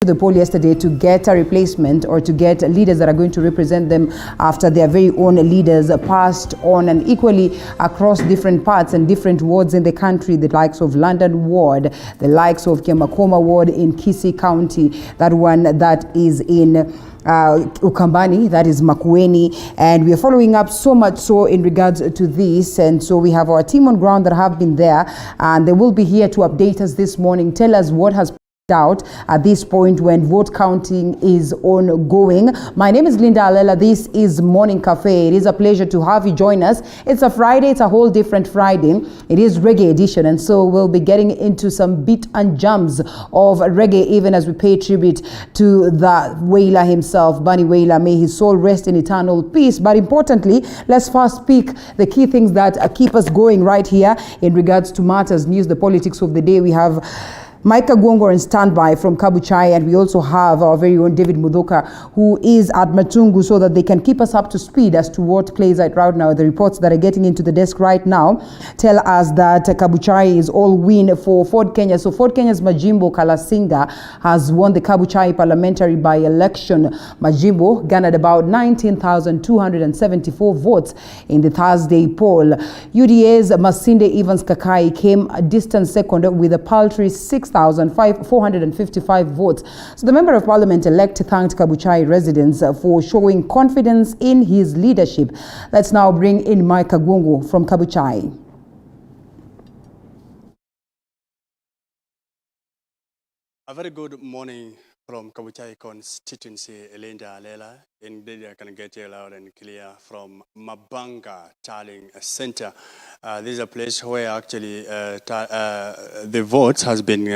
to the poll yesterday to get a replacement or to get leaders that are going to represent them after their very own leaders passed on, and equally across different parts and different wards in the country, the likes of London Ward, the likes of Kemakoma Ward in Kisii County, that one that is in Ukambani, that is Makueni, and we are following up so much so in regards to this. And so we have our team on ground that have been there, and they will be here to update us this morning, tell us what has out at this point when vote counting is ongoing. My name is Linda Alela. This is Morning Cafe. It is a pleasure to have you join us. It's a Friday. It's a whole different Friday. It is reggae edition, and so we'll be getting into some beat and jams of reggae, even as we pay tribute to the Wailer himself, Bunny Wailer. May his soul rest in eternal peace. But importantly, let's first pick the key things that keep us going right here in regards to matters, news, the politics of the day. We have Micah Gwongo on standby from Kabuchai, and we also have our very own David Mudoka, who is at Matungu, so that they can keep us up to speed as to what plays out right now. The reports that are getting into the desk right now tell us that Kabuchai is all win for Ford Kenya. So Ford Kenya's Majimbo Kalasinga has won the Kabuchai parliamentary by-election. Majimbo garnered about 19,274 votes in the Thursday poll. UDA's Masinde Evans Kakai came a distant second with a paltry 6,455 votes. So the Member of Parliament-elect thanked Kabuchai residents for showing confidence in his leadership. Let's now bring in Micah Gwongo from Kabuchai. A very good morning from Kabuchai constituency, Linda Alela. Indeed, I can get you loud and clear from Mabanga Tallying Center. This is a place where actually the votes has been,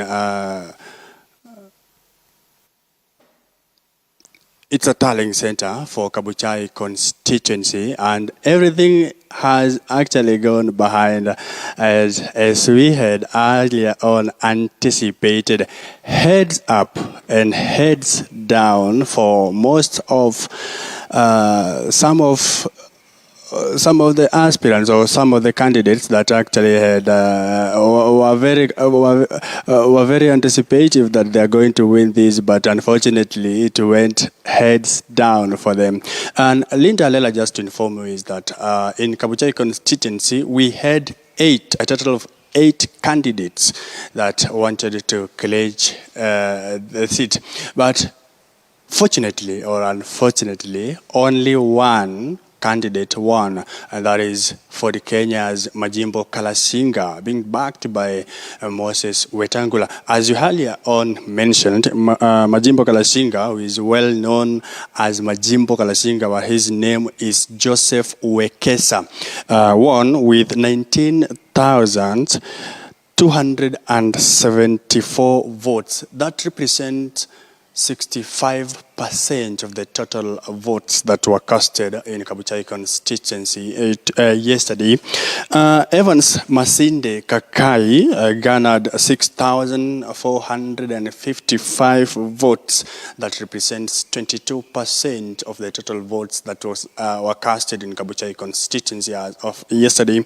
it's a tallying center for Kabuchai constituency, and everything has actually gone behind as we had earlier on anticipated. Heads up and heads down for most of some of the aspirants or some of the candidates that actually had were very anticipative that they are going to win this, but unfortunately it went heads down for them. And Linda Alela, just to inform you, is that in Kabuchai constituency we had a total of 8 candidates that wanted to pledge the seat, but fortunately or unfortunately only one candidate won, and that is for the Kenya's Majimbo Kalasinga, being backed by Moses Wetangula. As you earlier on mentioned, Majimbo Kalasinga, who is well known as Majimbo Kalasinga, but his name is Joseph Wekesa, won with 19,274 votes. That represents 65% of the total votes that were casted in Kabuchai constituency yesterday. Evans Masinde Kakai garnered 6,455 votes. That represents 22% of the total votes that were casted in Kabuchai constituency as of yesterday.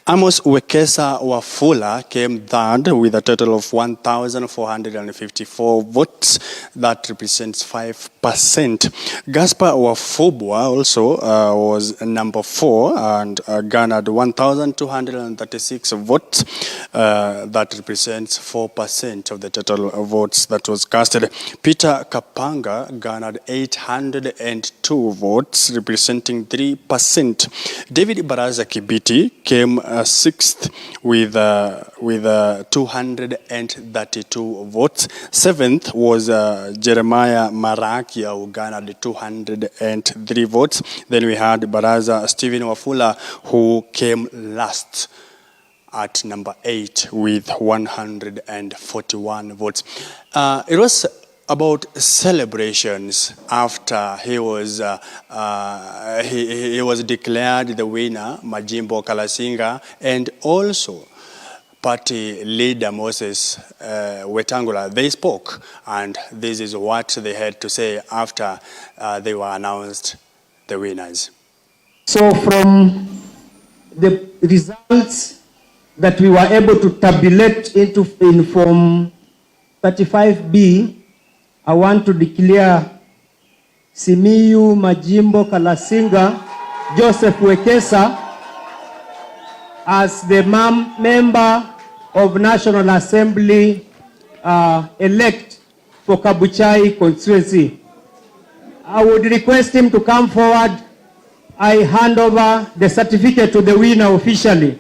Amos Wekesa Wafula came third with a total of 1,454 votes. That represents 5%. Gaspar Wafubwa also was number 4 and garnered 1,236 votes. That represents 4% of the total votes that was casted. Peter Kapanga garnered 802 votes, representing 3%. David Baraza Kibiti came 6th with 232 votes. 7th was Jeremiah Marakia, who garnered 203 votes. Then we had Baraza Stephen Wafula, who came last at number 8 with 141 votes. It was about celebrations after he was declared the winner, Majimbo Kalasinga, and also party leader Moses Wetangula. They spoke, and this is what they had to say after they were announced the winners. So from the results that we were able to tabulate in Form 35B, I want to declare Simiyu Majimbo Kalasinga Joseph Wekesa as the member of National Assembly elect for Kabuchai constituency. I would request him to come forward. I hand over the certificate to the winner officially.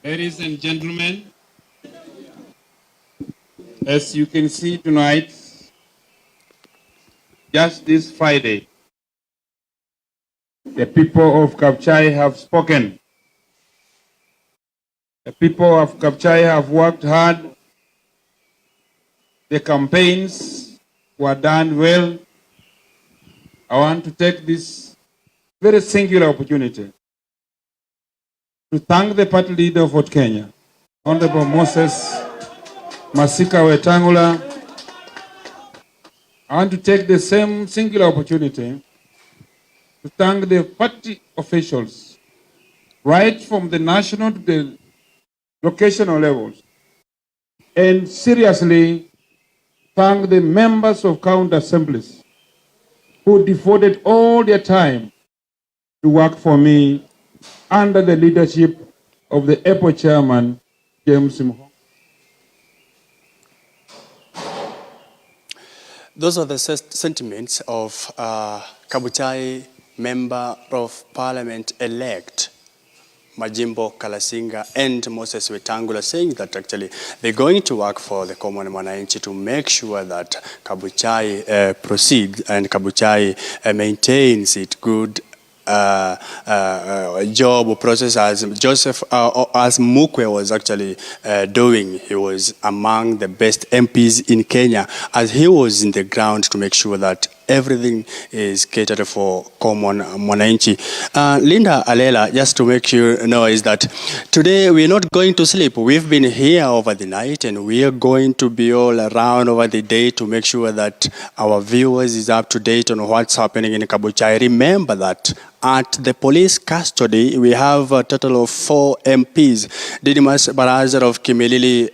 Ladies and gentlemen, as you can see tonight, just this Friday, the people of Kabuchai have spoken. The people of Kabuchai have worked hard. The campaigns were done well. I want to take this very singular opportunity to thank the party leader of Fort Kenya, Honorable Moses Masika Wetangula. I want to take the same singular opportunity to thank the party officials, right from the national to the locational levels, and seriously thank the members of county assemblies who devoted all their time to work for me under the leadership of the EPO chairman, James Mho. Those are the sentiments of Kabuchai Member of Parliament-elect Majimbo Kalasinga and Moses Wetangula, saying that actually they're going to work for the common mwananchi to make sure that Kabuchai proceeds and Kabuchai maintains its good job process as Joseph, as Mukwe was actually doing. He was among the best MPs in Kenya as he was in the ground to make sure that everything is catered for common mwananchi. Linda Alela, just to make you know, is that today we're not going to sleep. We've been here over the night and we are going to be all around over the day to make sure that our viewers is up to date on what's happening in Kabuchai. Remember that at the police custody, we have a total of 4 MPs. Didimas Baraza of Kimilili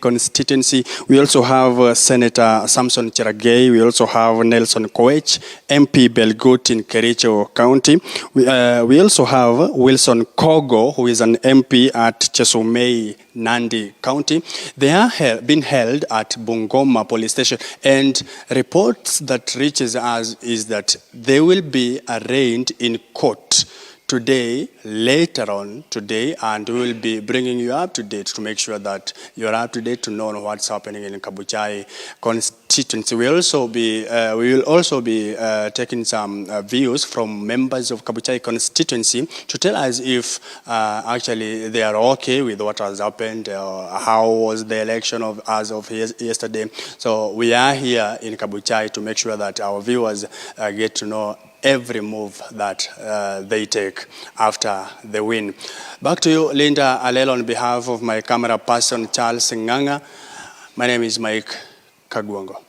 constituency. We also have Senator Samson Cheragei. We also have Nelson Koech, MP Belgut in Kericho County. We also have Wilson Kogo, who is an MP at Chesumei, Nandi County. They are being held at Bungoma Police Station, and reports that reaches us is that they will be arraigned in court today, later on today, and we will be bringing you up to date to make sure that you're up to date to know what's happening in Kabuchai constituency. We will also be taking some views from members of Kabuchai constituency to tell us if actually they are okay with what has happened, how was the election as of yesterday. So we are here in Kabuchai to make sure that our viewers get to know every move that they take after the win. Back to you, Linda Alela, on behalf of my camera person, Charles Nganga. My name is Mike Kagwango.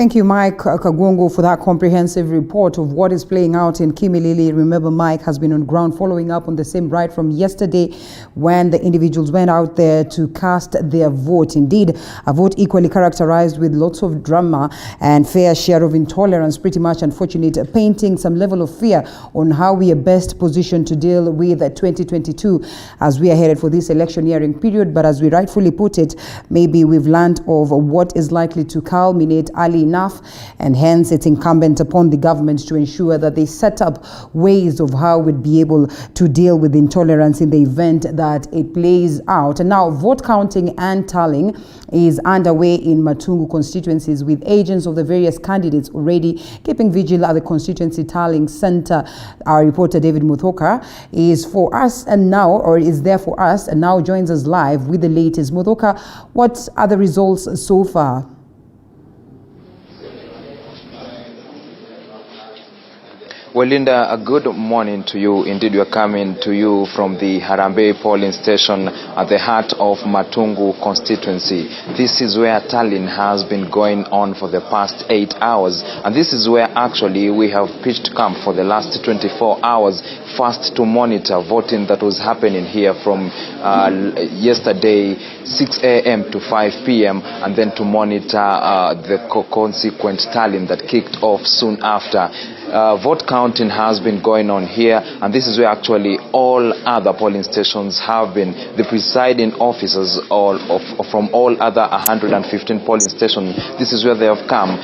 Thank you, Mike Kagwongo, for that comprehensive report of what is playing out in Kimilili. Remember, Mike has been on ground following up on the same right from yesterday when the individuals went out there to cast their vote. Indeed, a vote equally characterized with lots of drama and fair share of intolerance, pretty much unfortunate, painting some level of fear on how we are best positioned to deal with 2022 as we are headed for this electioneering period. But as we rightfully put it, maybe we've learned of what is likely to culminate early enough, and hence it's incumbent upon the government to ensure that they set up ways of how we'd be able to deal with intolerance in the event that it plays out. And now vote counting and tallying is underway in Matungu constituencies, with agents of the various candidates already keeping vigil at the constituency tallying center. Our reporter David Muthoka is for us and now, or is there for us and now joins us live with the latest. Muthoka, what are the results so far? Well, Linda, a good morning to you. Indeed, we are coming to you from the Harambee polling station at the heart of Matungu constituency. This is where tallying has been going on for the past 8 hours. And this is where actually we have pitched camp for the last 24 hours, first to monitor voting that was happening here from yesterday 6 a.m. to 5 p.m. and then to monitor the consequent tallying that kicked off soon after. Vote counting has been going on here, and this is where actually all other polling stations have been. The presiding officers from all other 115 polling stations, this is where they have come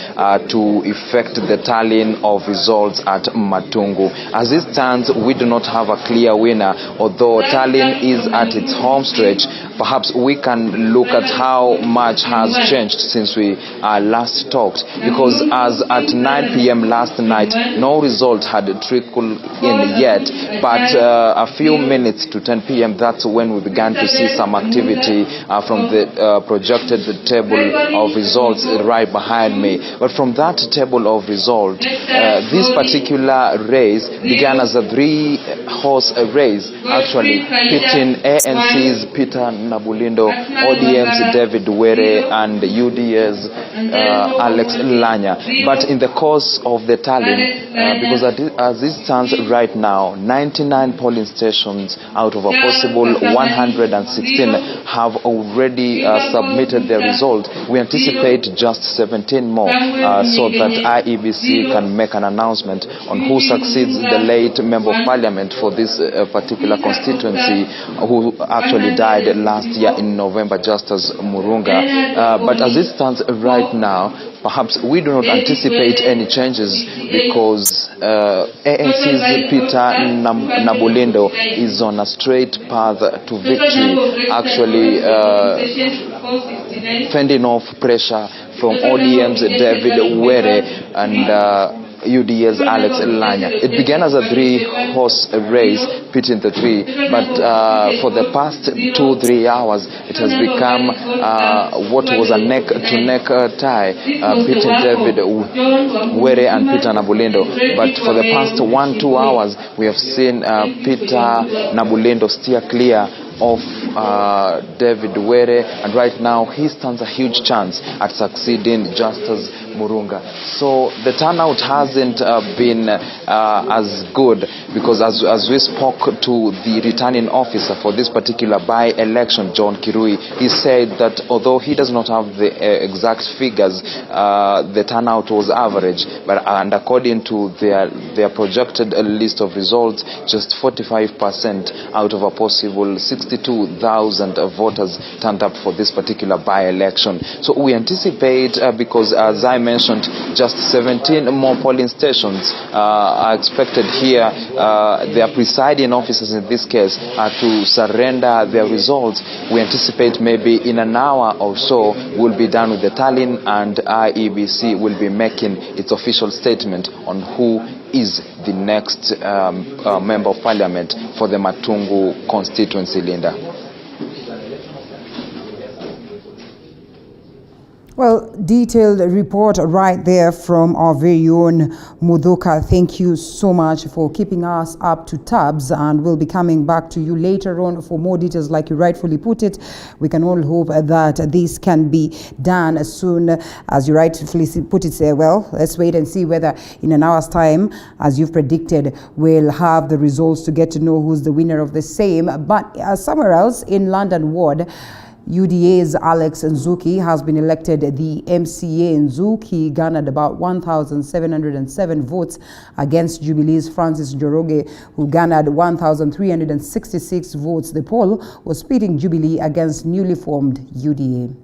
to effect the tallying of results at Matungu. As it stands, we do not have a clear winner, although tallying is at its home stretch. Perhaps we can look at how much has changed since we last talked, because as at 9 p.m. last night, no result had trickled in yet, but a few minutes to 10 p.m. that's when we began to see some activity from the projected table of results right behind me. But from that table of results, this particular race began as a 3-horse race, actually pitting ANC's Peter Nabulindo, ODM's David Were, and UDA's Alex Lanya. But in the course of the tallying, because as it stands right now, 99 polling stations out of a possible 116 have already submitted their result. We anticipate just 17 more so that IEBC can make an announcement on who succeeds the late Member of Parliament for this particular constituency, who actually died last year in November, just as Murunga. But as it stands right now, perhaps we do not anticipate any changes, because ANC's Peter Nabulindo is on a straight path to victory, actually fending off pressure from ODM's David Were and UDA's Alex Lanya. It began as a 3-horse race, pitting the three, but for the past 2-3 hours, it has become what was a neck-to-neck tie, pitting David Were and Peter Nabulindo. But for the past 1-2 hours, we have seen Peter Nabulindo steer clear of David Were, and right now he stands a huge chance at succeeding just as Murunga. So the turnout hasn't been as good, because as we spoke to the returning officer for this particular by-election, John Kirui, he said that although he does not have the exact figures, the turnout was average, and according to their projected list of results, just 45% out of a possible 62,000 voters turned up for this particular by-election. So we anticipate, because as I mentioned, just 17 more polling stations are expected here. Their presiding officers in this case are to surrender their results. We anticipate maybe in an hour or so we'll be done with the tallying, and IEBC will be making its official statement on who is the next Member of Parliament for the Matungu constituency, Linda. Well, detailed report right there from our very own Muthoka. Thank you so much for keeping us up to tabs, and we'll be coming back to you later on for more details. Like you rightfully put it, we can all hope that this can be done as soon as you rightfully put it. Well, let's wait and see whether in an hour's time, as you've predicted, we'll have the results to get to know who's the winner of the same. But somewhere else in London Ward, UDA's Alex Nzuki has been elected the MCA. Nzuki garnered about 1,707 votes against Jubilee's Francis Njoroge, who garnered 1,366 votes. The poll was pitting Jubilee against newly formed UDA.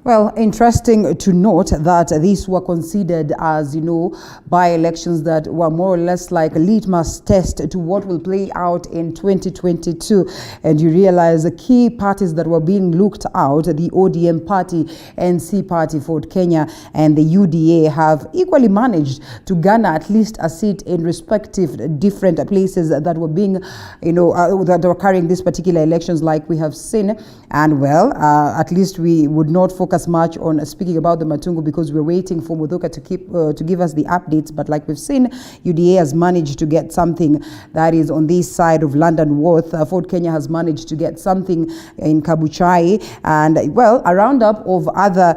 Well, interesting to note that these were considered as, by-elections that were more or less like a litmus test to what will play out in 2022. And you realize the key parties that were being looked out, the ODM party, NC party, Ford Kenya, and the UDA have equally managed to garner at least a seat in respective different places that were being, that were carrying these particular elections, like we have seen. And well, at least we would not focus much on speaking about the Matungu because we're waiting for Muthoka to give us the updates. But like we've seen, UDA has managed to get something that is on this side of London Wharf. Ford Kenya has managed to get something in Kabuchai, and well, a roundup of other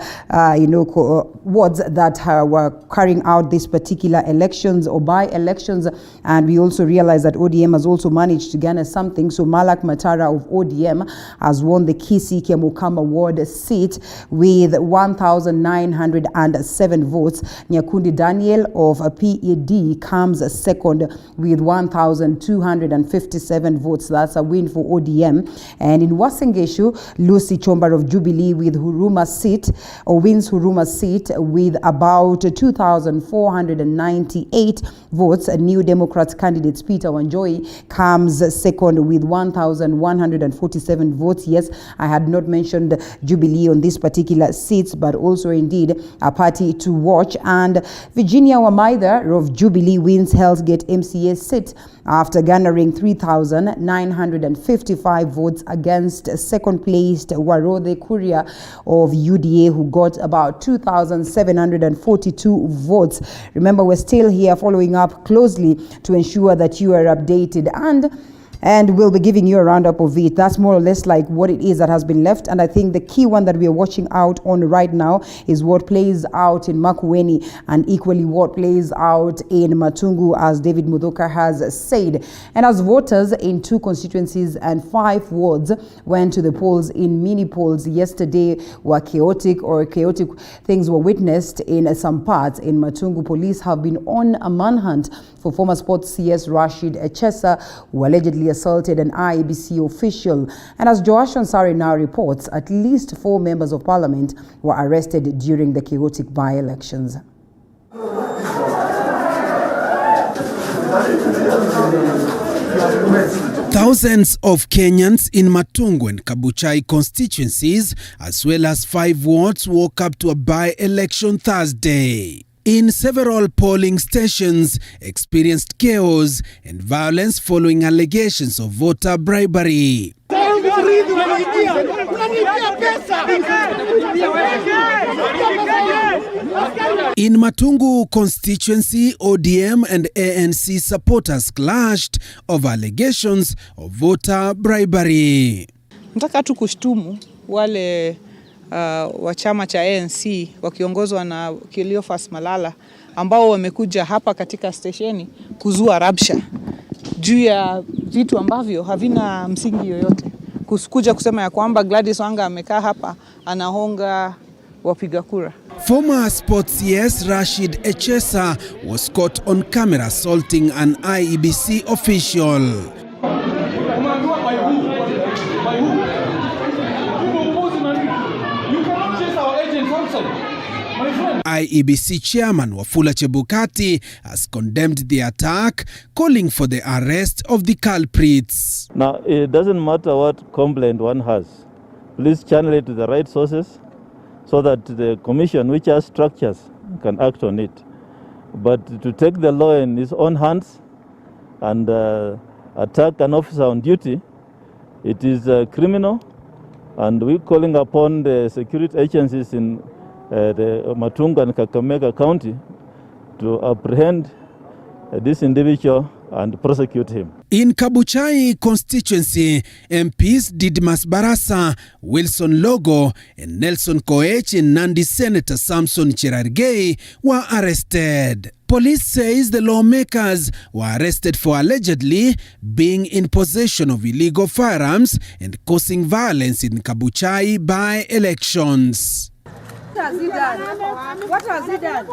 wards that were carrying out these particular elections or by-elections. And we also realize that ODM has also managed to garner something. So Malak Matara of ODM has won the Kisii Mukama ward seat with 1,907 votes. Nyakundi Daniel of PED comes second with 1,257 votes. That's a win for ODM. And in Uasin Gishu, Lucy Chomba of Jubilee with Huruma seat, or wins Huruma seat with about 2,498 votes. A New Democrats candidate Peter Wanjohi comes second with 1,147 votes. Yes, I had not mentioned Jubilee on this particular seats, but also indeed a party to watch. And Virginia Wamaitha of Jubilee wins Hellsgate MCA seat after garnering 3,955 votes against second placed Warode Kuria of UDA, who got about 2,742 votes. Remember, we're still here following up closely to ensure that you are updated, and we'll be giving you a roundup of it. That's more or less like what it is that has been left. And I think the key one that we are watching out on right now is what plays out in Makueni, and equally what plays out in Matungu, as David Muthoka has said. And as voters in 2 constituencies and 5 wards went to the polls in mini polls yesterday were chaotic things were witnessed in some parts in Matungu. Police have been on a manhunt for former sports CS Rashid Echesa, who allegedly assaulted an IEBC official. And as Joash Ansari now reports, at least 4 members of parliament were arrested during the chaotic by-elections. Thousands of Kenyans in Matungu and Kabuchai constituencies, as well as 5 wards, woke up to a by-election Thursday. In several polling stations, experienced chaos and violence following allegations of voter bribery. In Matungu constituency, ODM and ANC supporters clashed over allegations of voter bribery. Nataka tu kushtumu wale wa chama cha ANC wakiongozwa na Cleophas Malala ambao wamekuja hapa katika stesheni kuzua rabsha juu ya vitu ambavyo havina msingi yoyote. Kuja kusema ya kwamba Gladys Wanga amekaa hapa anahonga wapiga kura. Former sports CS Rashid Echesa was caught on camera assaulting an IEBC official. IEBC chairman Wafula Chebukati has condemned the attack, calling for the arrest of the culprits. Now, it doesn't matter what complaint one has. Please channel it to the right sources so that the commission, which has structures, can act on it. But to take the law in his own hands and attack an officer on duty, it is criminal, and we're calling upon the security agencies in the Matungu and Kakamega County to apprehend this individual and prosecute him. In Kabuchai constituency, MPs Didmas Barasa, Wilson Logo, and Nelson Koech and Nandi Senator Samson Cherargei were arrested. Police says the lawmakers were arrested for allegedly being in possession of illegal firearms and causing violence in Kabuchai by-elections. What has he done?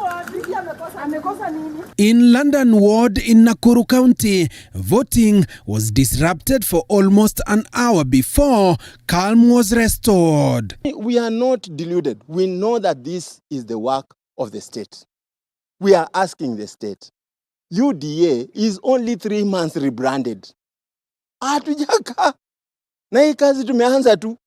In London Ward in Nakuru County, voting was disrupted for almost an hour before calm was restored. We are not deluded. We know that this is the work of the state. We are asking the state. UDA is only 3 months rebranded. Hatujaka. Na hii kazi tumeanza tu.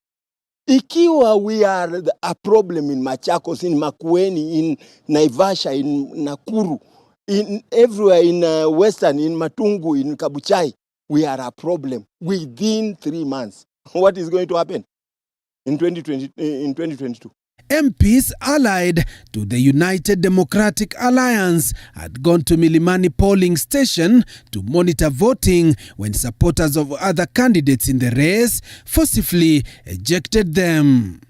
Ikiwa we are a problem in Machakos, in Makueni, in Naivasha, in Nakuru, in everywhere in Western, in Matungu, in Kabuchai, we are a problem within 3 months. What is going to happen in 2022? MPs allied to the United Democratic Alliance had gone to Milimani polling station to monitor voting when supporters of other candidates in the race forcibly ejected them.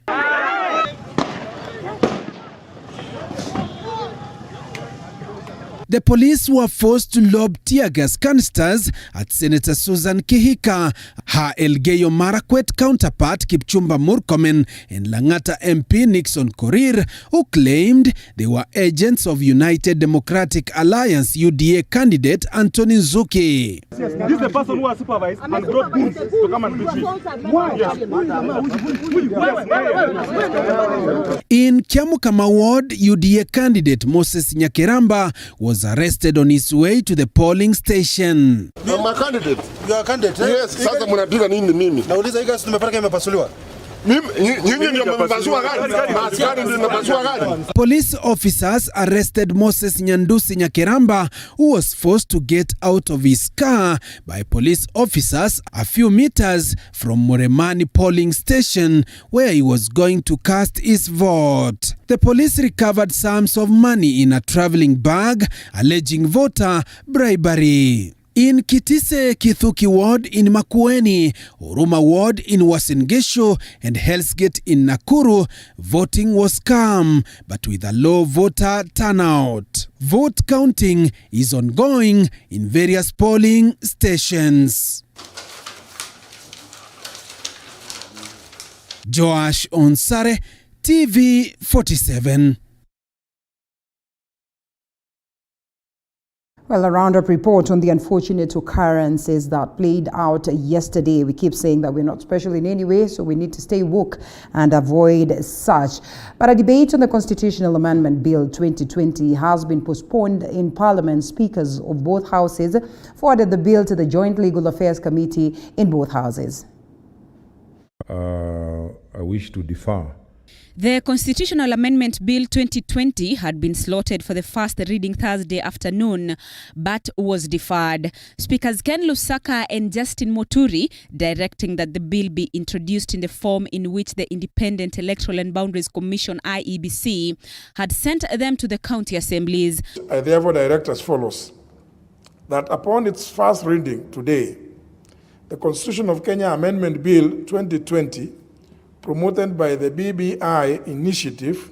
The police were forced to lob tear gas canisters at Senator Susan Kihika, her Elgeyo Marakwet counterpart Kipchumba Murkomen, and Langata MP Nixon Korir, who claimed they were agents of United Democratic Alliance UDA candidate Anthony Nzuki. This is the person who has supervised and brought goods to come and preach. In Kiamukama Ward, UDA candidate Moses Nyakeramba was arrested on his way to the polling station. I'm a candidate. You are a candidate? Yes, sasa mnapika nini mimi? Nauliza hii gasi tumepata imepasuliwa. Police officers arrested Moses Nyandusi Nyakeramba, who was forced to get out of his car by police officers a few meters from Muremani polling station, where he was going to cast his vote. The police recovered sums of money in a traveling bag, alleging voter bribery. In Kitise Kithuki Ward in Makueni, Huruma Ward in Uasin Gishu, and Hell's Gate in Nakuru, voting was calm, but with a low voter turnout. Vote counting is ongoing in various polling stations. Joash Onsare, TV 47. Well, a roundup report on the unfortunate occurrences that played out yesterday. We keep saying that we're not special in any way, so we need to stay woke and avoid such. But a debate on the Constitutional Amendment Bill 2020 has been postponed in Parliament. Speakers of both houses forwarded the bill to the Joint Legal Affairs Committee in both houses. I wish to defer The Constitutional Amendment Bill 2020 had been slotted for the first reading Thursday afternoon, but was deferred. Speakers Ken Lusaka and Justin Moturi directing that the bill be introduced in the form in which the Independent Electoral and Boundaries Commission IEBC had sent them to the county assemblies. I therefore direct as follows, that upon its first reading today, the Constitution of Kenya Amendment Bill 2020, promoted by the BBI initiative,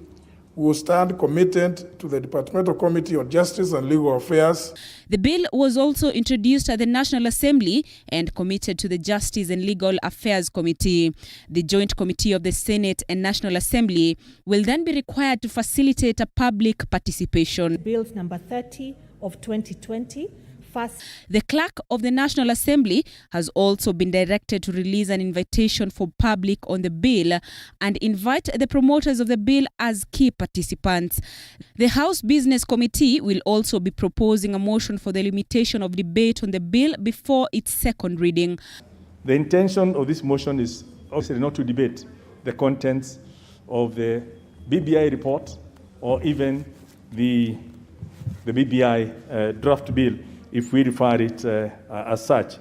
will stand committed to the Departmental Committee on Justice and Legal Affairs. The bill was also introduced at the National Assembly and committed to the Justice and Legal Affairs Committee. The Joint Committee of the Senate and National Assembly will then be required to facilitate a public participation. Bill number 30 of 2020. The clerk of the National Assembly has also been directed to release an invitation for public on the bill and invite the promoters of the bill as key participants. The House Business Committee will also be proposing a motion for the limitation of debate on the bill before its second reading. The intention of this motion is obviously not to debate the contents of the BBI report or even the BBI draft bill, if we refer it as such.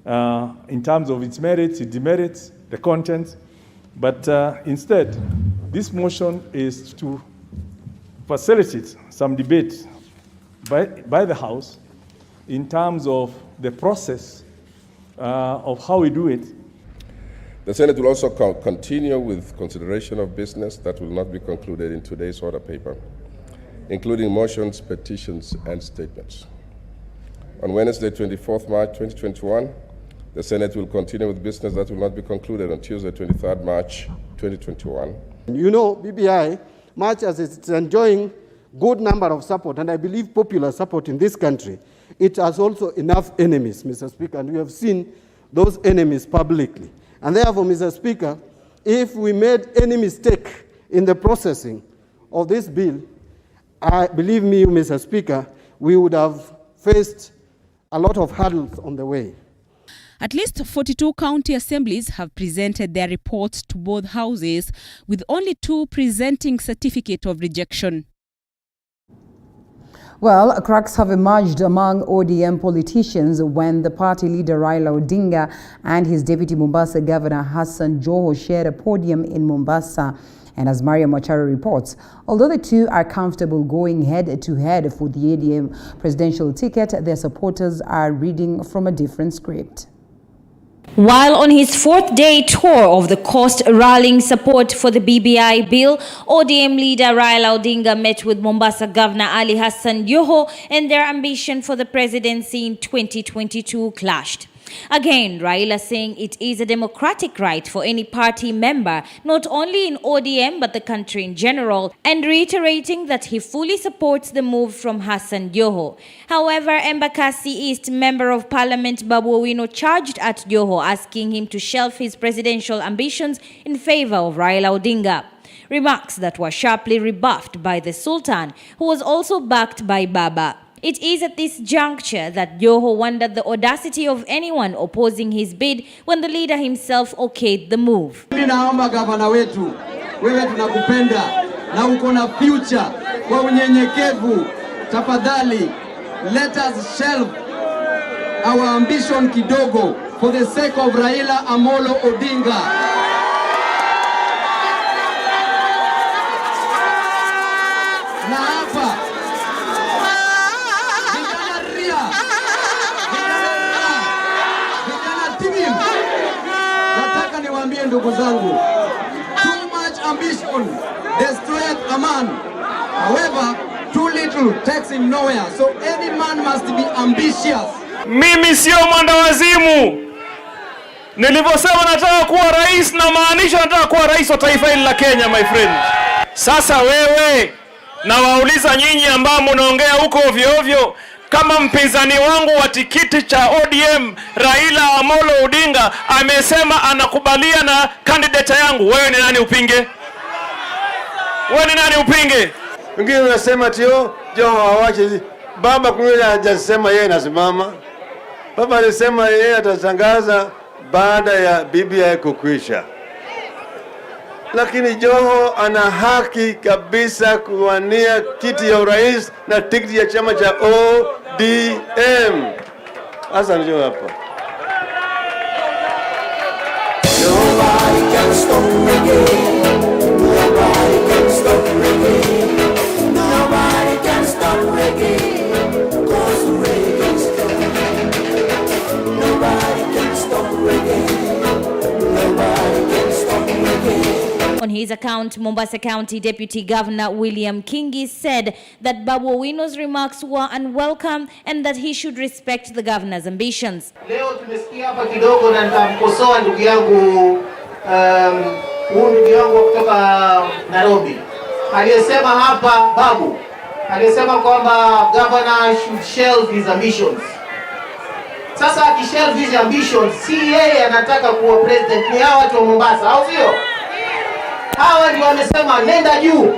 In terms of its merits, its demerits, the contents, but instead, this motion is to facilitate some debate by the House in terms of the process of how we do it. The Senate will also continue with consideration of business that will not be concluded in today's order paper, including motions, petitions, and statements. On Wednesday, 24th March 2021, the Senate will continue with business that will not be concluded on Tuesday, 23rd March 2021. You know, BBI, much as it's enjoying good number of support, and I believe popular support in this country, it has also enough enemies, Mr. Speaker, and we have seen those enemies publicly. And therefore, Mr. Speaker, if we made any mistake in the processing of this bill, believe me, Mr. Speaker, we would have faced a lot of hurdles on the way. At least 42 county assemblies have presented their reports to both houses, with only 2 presenting certificate of rejection. Well, cracks have emerged among ODM politicians when the party leader Raila Odinga and his deputy Mombasa Governor Hassan Joho shared a podium in Mombasa. And as Maria Macharo reports, although the two are comfortable going head-to-head for the ADM presidential ticket, their supporters are reading from a different script. While on his 4th day tour of the coast rallying support for the BBI bill, ODM leader Raila Odinga met with Mombasa Governor Ali Hassan Joho, and their ambition for the presidency in 2022 clashed. Again, Raila saying it is a democratic right for any party member, not only in ODM but the country in general, and reiterating that he fully supports the move from Hassan Joho. However, Embakasi East Member of Parliament Babu Owino charged at Joho, asking him to shelf his presidential ambitions in favor of Raila Odinga. Remarks that were sharply rebuffed by the Sultan, who was also backed by Baba. It is at this juncture that Joho wondered the audacity of anyone opposing his bid when the leader himself okayed the move. Naomba gavana wetu, wewe tunakupenda na uko na future, kwa unyenyekevu, tafadhali, let us shelve our ambition kidogo for the sake of Raila Amolo Odinga. Na hapa ndugu zangu, too much ambition destroyeth a man. However, too little takes him nowhere. So any man must be ambitious. Mimi sio mwandawazimu. Nilivyosema nataka kuwa rais, na maanisha nataka kuwa rais wa taifa hili la Kenya, my friend. Sasa wewe, na wauliza nyinyi ambao mnaongea huko ovyo ovyo, kama mpinzani wangu wa tikiti cha ODM Raila Amolo Odinga amesema anakubalia na candidate yangu, wewe ni nani upinge? Wewe ni nani upinge? Wengine wanasema tio Joho hawache. Baba kule hajasema yeye anasimama. Baba alisema yeye atatangaza baada ya BBI kukwisha. lakini Joho ana haki kabisa kuwania kiti ya urais na tikiti ya chama cha ODM. Asa njoo hapa. Nobody can stop reggae. Nobody can stop reggae. Nobody can stop reggae. 'Cause reggae is strong. Nobody can stop reggae. Nobody can stop reggae. On his account, Mombasa County Deputy Governor William Kingi said that Babu Owino's remarks were unwelcome and that he should respect the governor's ambitions. Leo tumesikia hapa kidogo na nitamkosoa ndugu yangu ndugu yangu kutoka Nairobi. Aliyesema hapa Babu, aliyesema kwamba governor should shelve his ambitions. Sasa akishelve his ambitions, si yeye anataka kuwa president, ni hawa watu wa Mombasa, au sio? Hawa ndio wamesema nenda juu.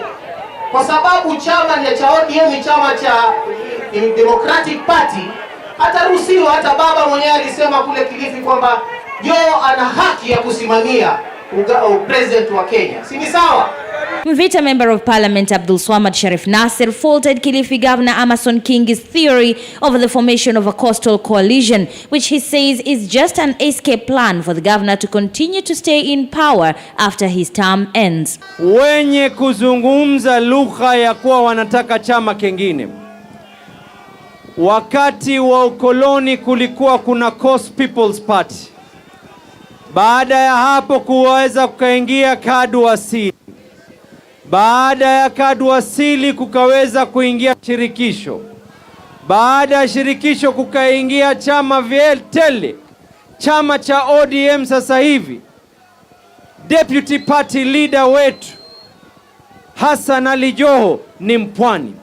Kwa sababu chama cha ODM ni chama cha Democratic Party, hataruhusiwa. Hata baba mwenyewe alisema kule Kilifi kwamba Joho ana haki ya kusimamia president wa Kenya. Si ni sawa? Mvita Member of Parliament Abdul Swamad Sharif Nasir faulted Kilifi Governor Amason Kingi's theory of the formation of a coastal coalition, which he says is just an escape plan for the governor to continue to stay in power after his term ends. Wenye kuzungumza lugha ya kuwa wanataka chama kingine. Wakati wa ukoloni kulikuwa kuna Coast People's Party. Baada ya hapo kuweza kukaingia KADU asili. Baada ya KADU asili kukaweza kuingia shirikisho. Baada ya shirikisho kukaingia chama tele. Chama cha ODM sasa hivi. Deputy Party Leader wetu Hassan Ali Joho ni Mpwani.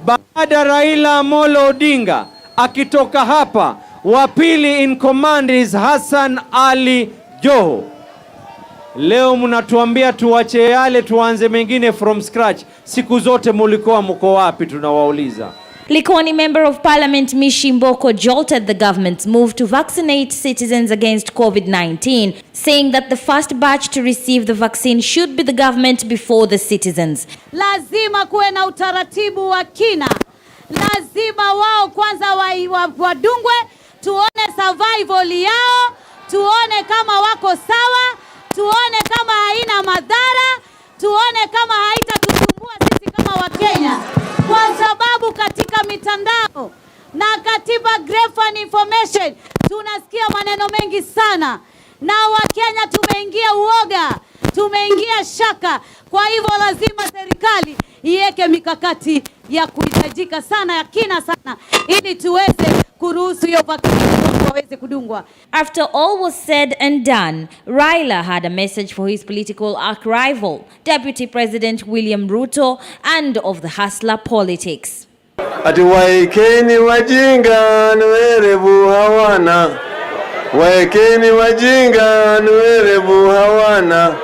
Baada Raila Amolo Odinga akitoka hapa, wa pili in command is Hassan Ali Joho. Leo mnatuambia tuache yale tuanze mengine from scratch. Siku zote mulikuwa mko wapi tunawauliza? Likoni Member of Parliament Mishi Mboko jolted the government's move to vaccinate citizens against COVID-19, saying that the first batch to receive the vaccine should be the government before the citizens. Lazima kuwe na utaratibu wa kina. Lazima wao kwanza wadungwe, tuone survival yao, tuone kama wako sawa, tuone kama haina madhara, tuone kama haitatusumbua sisi kama Wakenya. Kwa sababu katika mitandao na katiba graph and information tunasikia maneno mengi sana, na Wakenya tumeingia uoga, tumeingia shaka. Kwa hivyo lazima serikali iweke mikakati ya kuhitajika sana, ya kina sana, ili tuweze kuruhusu hiyo vaccine waweze kudungwa. After all was said and done, Raila had a message for his political arch-rival, Deputy President William Ruto, and of the hustler politics. Ati waekeni wajinga nwerevu hawana. Waekeni wajinga nwerevu hawana.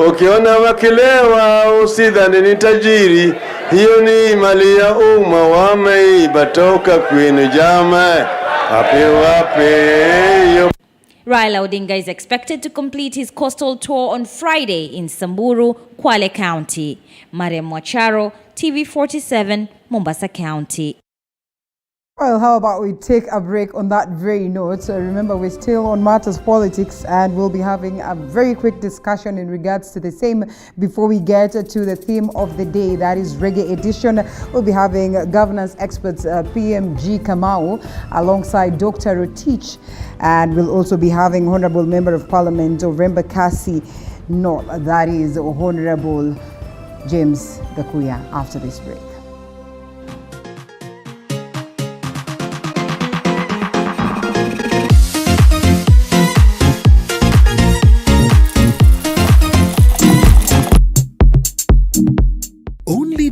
Ukiona wakilewa usidhani ni tajiri. Hiyo ni mali ya umma wameiba toka kwenu jamaa. Wape. Raila Odinga is expected to complete his coastal tour on Friday in Samburu, Kwale County. Mariam Mwacharo, TV47, Mombasa County. Well, how about we take a break on that very note? So remember, we're still on Matters Politics, and we'll be having a very quick discussion in regards to the same before we get to the theme of the day, that is Reggae Edition. We'll be having governance experts PMG Kamau alongside Dr. Rotich, and we'll also be having Honorable Member of Parliament of Embakasi North, that is Honorable James Gakuya, after this break.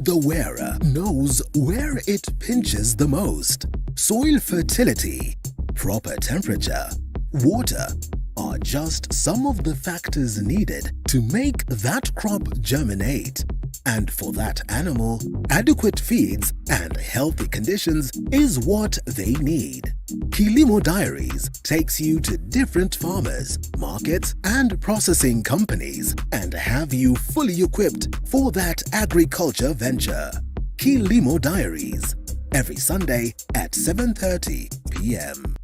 The wearer knows where it pinches the most. Soil fertility, proper temperature, water are just some of the factors needed to make that crop germinate. And for that animal, adequate feeds and healthy conditions is what they need. Kilimo Diaries takes you to different farmers, markets, and processing companies and have you fully equipped for that agriculture venture. Kilimo Diaries, every Sunday at 7:30 p.m.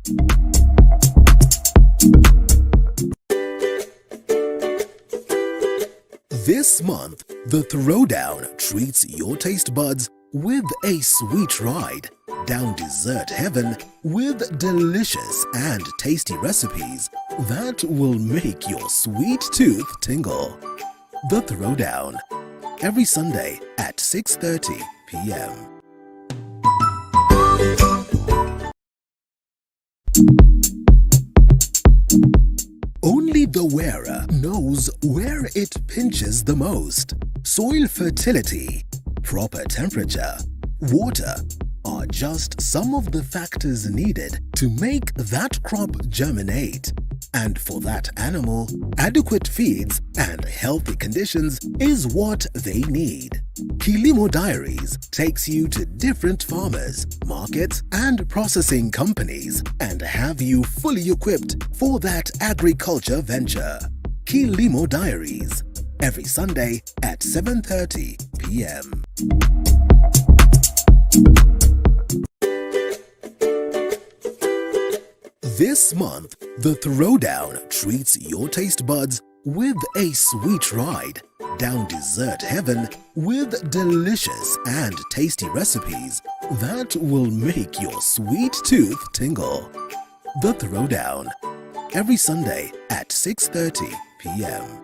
This month, the Throwdown treats your taste buds with a sweet ride down dessert heaven with delicious and tasty recipes that will make your sweet tooth tingle. The Throwdown, every Sunday at 6:30 p.m. Only the wearer knows where it pinches the most. Soil fertility, proper temperature, water are just some of the factors needed to make that crop germinate. And for that animal, adequate feeds and healthy conditions is what they need. Kilimo Diaries takes you to different farmers, markets, and processing companies and have you fully equipped for that agriculture venture. Kilimo Diaries, every Sunday at 7:30 p.m. This month, the Throwdown treats your taste buds with a sweet ride down dessert heaven with delicious and tasty recipes that will make your sweet tooth tingle. The Throwdown, every Sunday at 6:30 p.m.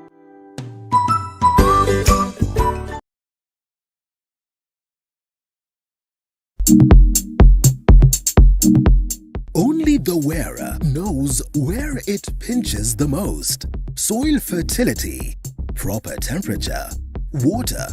Only the wearer knows where it pinches the most. Soil fertility, proper temperature, water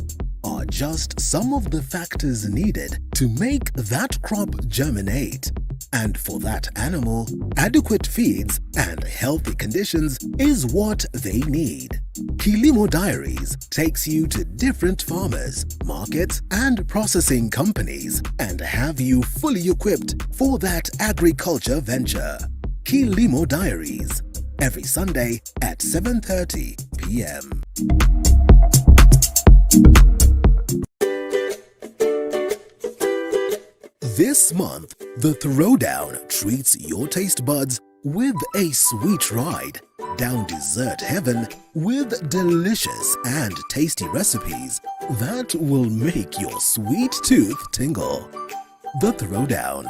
are just some of the factors needed to make that crop germinate. And for that animal, adequate feeds and healthy conditions is what they need. Kilimo Diaries takes you to different farmers, markets, and processing companies and have you fully equipped for that agriculture venture. Kilimo Diaries, every Sunday at 7:30 p.m. This month, the Throwdown treats your taste buds with a sweet ride down dessert heaven with delicious and tasty recipes that will make your sweet tooth tingle. The Throwdown,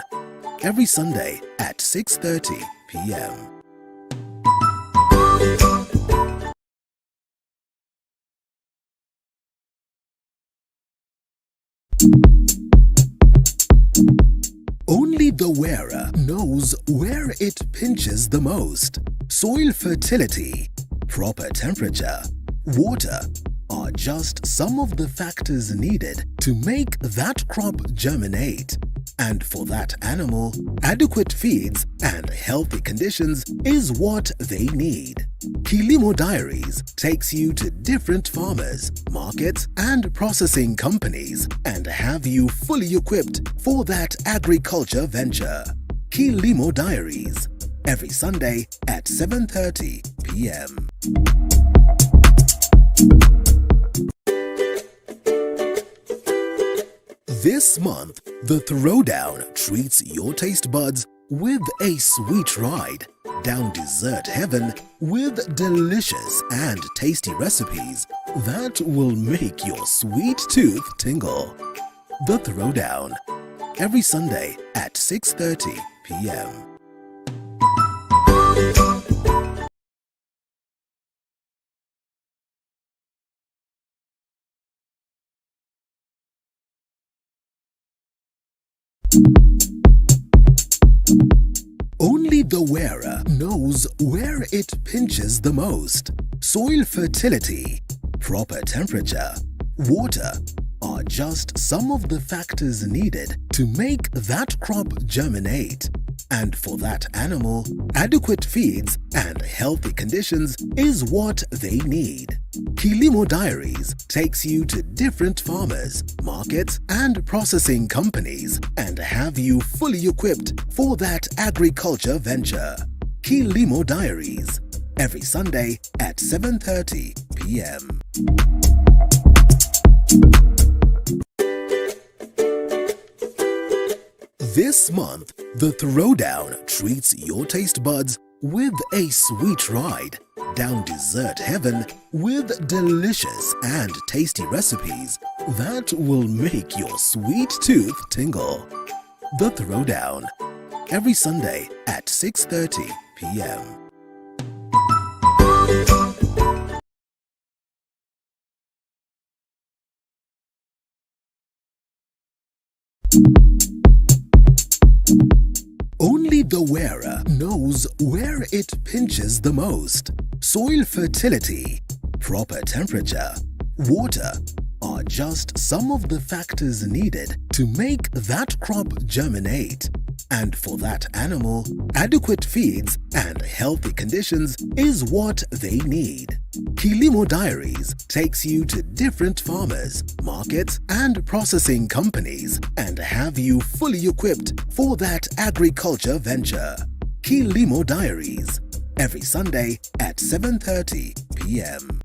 every Sunday at 6:30 p.m. Only the wearer knows where it pinches the most. Soil fertility, proper temperature, water are just some of the factors needed to make that crop germinate. And for that animal, adequate feeds and healthy conditions is what they need. Kilimo Diaries takes you to different farmers, markets, and processing companies and have you fully equipped for that agriculture venture. Kilimo Diaries, every Sunday at 7:30 p.m. This month, the Throwdown treats your taste buds with a sweet ride down dessert heaven with delicious and tasty recipes that will make your sweet tooth tingle. The Throwdown, every Sunday at 6:30 p.m. Only the wearer knows where it pinches the most. Soil fertility, proper temperature, water are just some of the factors needed to make that crop germinate. And for that animal, adequate feeds and healthy conditions is what they need. Kilimo Diaries takes you to different farmers, markets, and processing companies and have you fully equipped for that agriculture venture. Kilimo Diaries, every Sunday at 7:30 p.m. This month, the Throwdown treats your taste buds with a sweet ride down dessert heaven with delicious and tasty recipes that will make your sweet tooth tingle. The Throwdown, every Sunday at 6:30 p.m. Only the wearer knows where it pinches the most. Soil fertility, proper temperature, water are just some of the factors needed to make that crop germinate. And for that animal, adequate feeds and healthy conditions is what they need. Kilimo Diaries takes you to different farmers, markets, and processing companies and have you fully equipped for that agriculture venture. Kilimo Diaries, every Sunday at 7:30 p.m.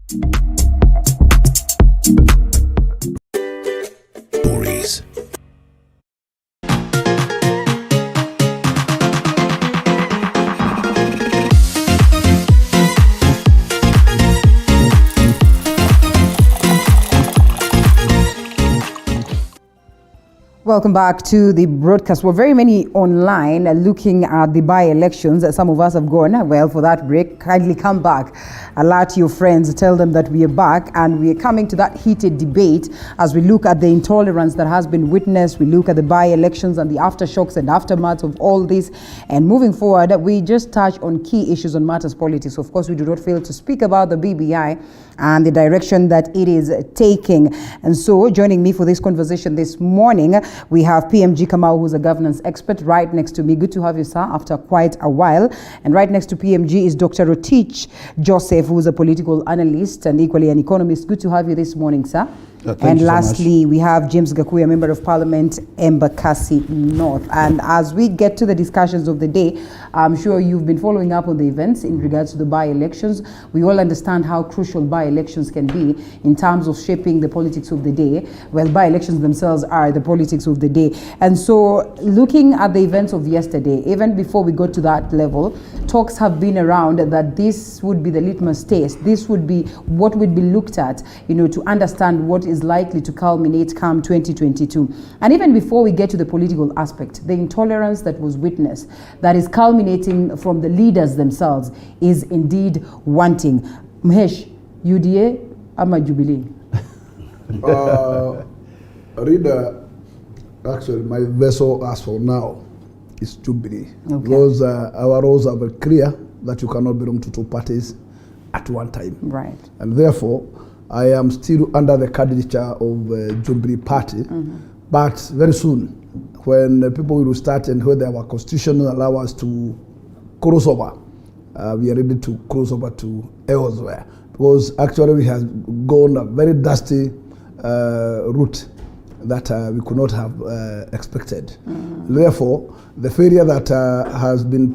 Stories. Welcome back to the broadcast. We're very many online looking at the by-elections. Some of us have gone, well, for that break. Kindly come back, alert your friends, tell them that we are back, and we are coming to that heated debate as we look at the intolerance that has been witnessed. We look at the by-elections and the aftershocks and aftermath of all this. And moving forward, we just touch on key issues on matters politics. Of course, we do not fail to speak about the BBI and the direction that it is taking. And so, joining me for this conversation this morning, we have PMG Kamau, who's a governance expert, right next to me. Good to have you, sir, after quite a while. And right next to PMG is Dr. Rotich Joseph, who's a political analyst and equally an economist. Good to have you this morning, sir. And lastly, we have James Gakuya, Member of Parliament, Embakasi North. And as we get to the discussions of the day, I'm sure you've been following up on the events in regards to the by-elections. We all understand how crucial by-elections can be in terms of shaping the politics of the day. Well, by-elections themselves are the politics of the day. And so, looking at the events of yesterday, even before we got to that level, talks have been around that this would be the litmus test. This would be what would be looked at, to understand what is likely to culminate come 2022. And even before we get to the political aspect, the intolerance that was witnessed, that is culminating from the leaders themselves, is indeed wanting. Mhesh, UDA ama Jubilee? Reader, actually, my vessel as for now is Jubilee. Okay. Because our roles are very clear that you cannot belong to two parties at one time. Right. And therefore, I am still under the candidature of Jubilee Party, but very soon, when people will start and when our constitution will allow us to cross over, we are ready to cross over to elsewhere. Because actually we have gone a very dusty route that we could not have expected. Therefore, the failure that has been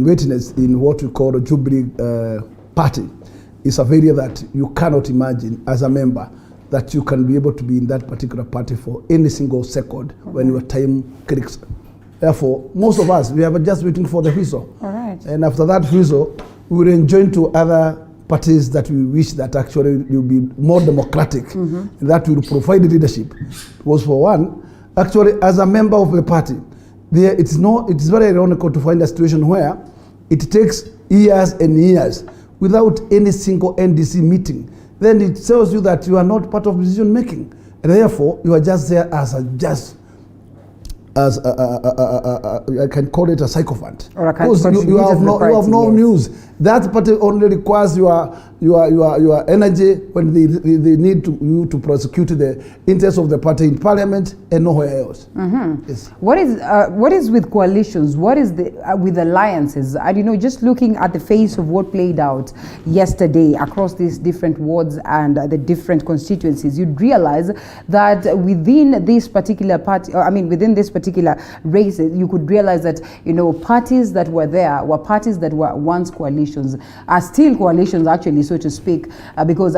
witnessed in what we call a Jubilee Party is a failure that you cannot imagine as a member that you can be able to be in that particular party for any single second when your time clicks. Therefore, most of us, we are just waiting for the whistle. All right. And after that whistle, we will enjoin to other parties that we wish that actually will be more democratic, that will provide leadership. Because for one, actually as a member of the party, it's very ironical to find a situation where it takes years and years without any single NDC meeting. Then it tells you that you are not part of decision making. And therefore, you are just there as I can call it a sycophant. Or a because you have no news. That party only requires your your energy when they need you to prosecute the interests of the party in parliament and nowhere else. Yes. What is with coalitions? What is with alliances? And just looking at the face of what played out yesterday across these different wards and the different constituencies, you'd realize that within this particular party, within this particular race, you could realize that parties that were there were parties that were once coalitions, are still coalitions actually, so to speak, because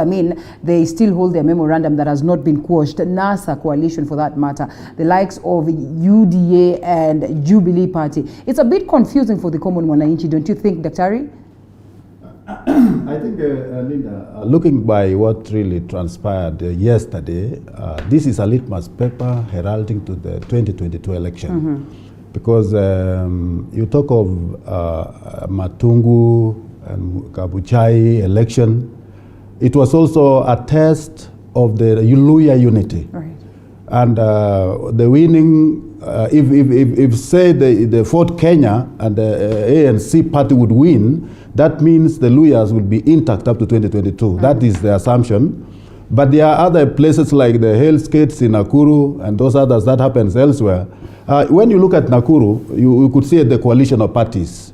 they still hold their memorandum that has not been quashed. NASA coalition, for that matter, the likes of UDA and Jubilee Party. It's a bit confusing for the common Mwananchi, don't you think, Daktari? I think, Linda, looking by what really transpired yesterday, this is a litmus paper heralding to the 2022 election. Because you talk of Matungu and Kabuchai election, it was also a test of the Luhya unity. Right. And the winning, if say the Fort Kenya and the ANC party would win, that means the Luhyas will be intact up to 2022. That is the assumption. But there are other places like the Hell's Gates in Nakuru and those others that happens elsewhere. When you look at Nakuru, you could see the coalition of parties.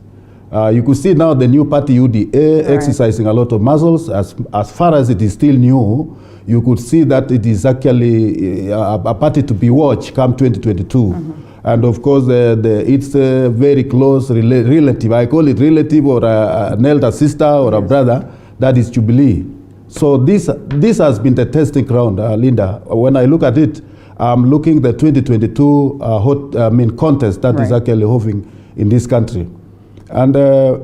You could see now the new party UDA exercising a lot of muscles. As far as it is still new, you could see that it is actually a party to be watched come 2022. And of course, it's a very close relative. I call it relative or an elder sister or a brother. That is Jubilee. So this has been the testing ground, Linda. When I look at it, I'm looking the 2022 contest that is actually hovering in this country. And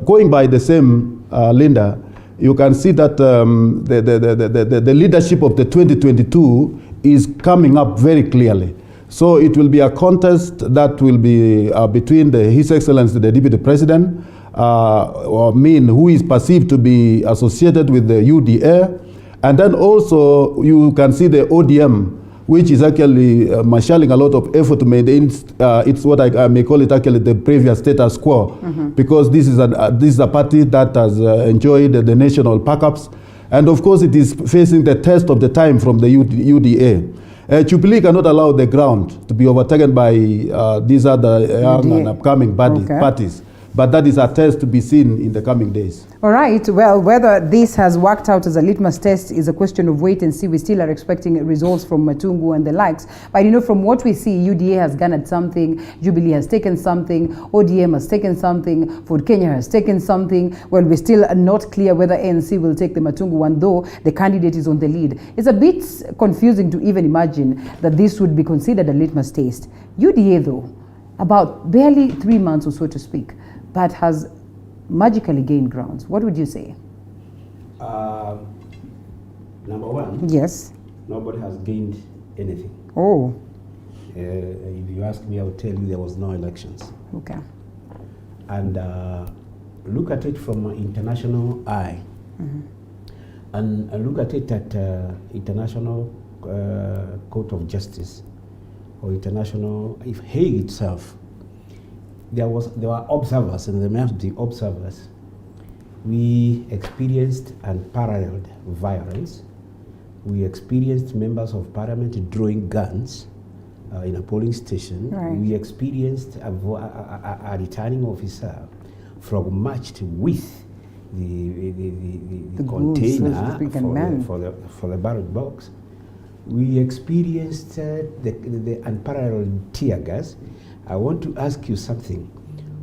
going by the same, Linda, you can see that the leadership of the 2022 is coming up very clearly. So it will be a contest that will be between His Excellency the Deputy President, who is perceived to be associated with the UDA, and then also you can see the ODM, which is actually marshalling a lot of effort to maintain it's what I may call it actually the previous status quo, because this is a party that has enjoyed the national backups, and of course it is facing the test of the time from the UDA. Jubilee cannot allow the ground to be overtaken by these other young and upcoming parties. But that is a test to be seen in the coming days. All right. Well, whether this has worked out as a litmus test is a question of wait and see. We still are expecting results from Matungu and the likes. But from what we see, UDA has garnered something, Jubilee has taken something, ODM has taken something, Fort Kenya has taken something. Well, we're still not clear whether ANC will take the Matungu one, though the candidate is on the lead. It's a bit confusing to even imagine that this would be considered a litmus test. UDA, though, about barely 3 months or so to speak, but has magically gained grounds. What would you say? Number one. Yes. Nobody has gained anything. Oh. If you ask me, I will tell you there was no elections. Okay. And look at it from an international eye. And look at it at International Court of Justice or International, if Hague itself. There were observers, and there must be observers. We experienced unparalleled violence. We experienced members of parliament drawing guns in a polling station. Right. We experienced a returning officer from matched with the container for the ballot box. We experienced the unparalleled tear gas. I want to ask you something.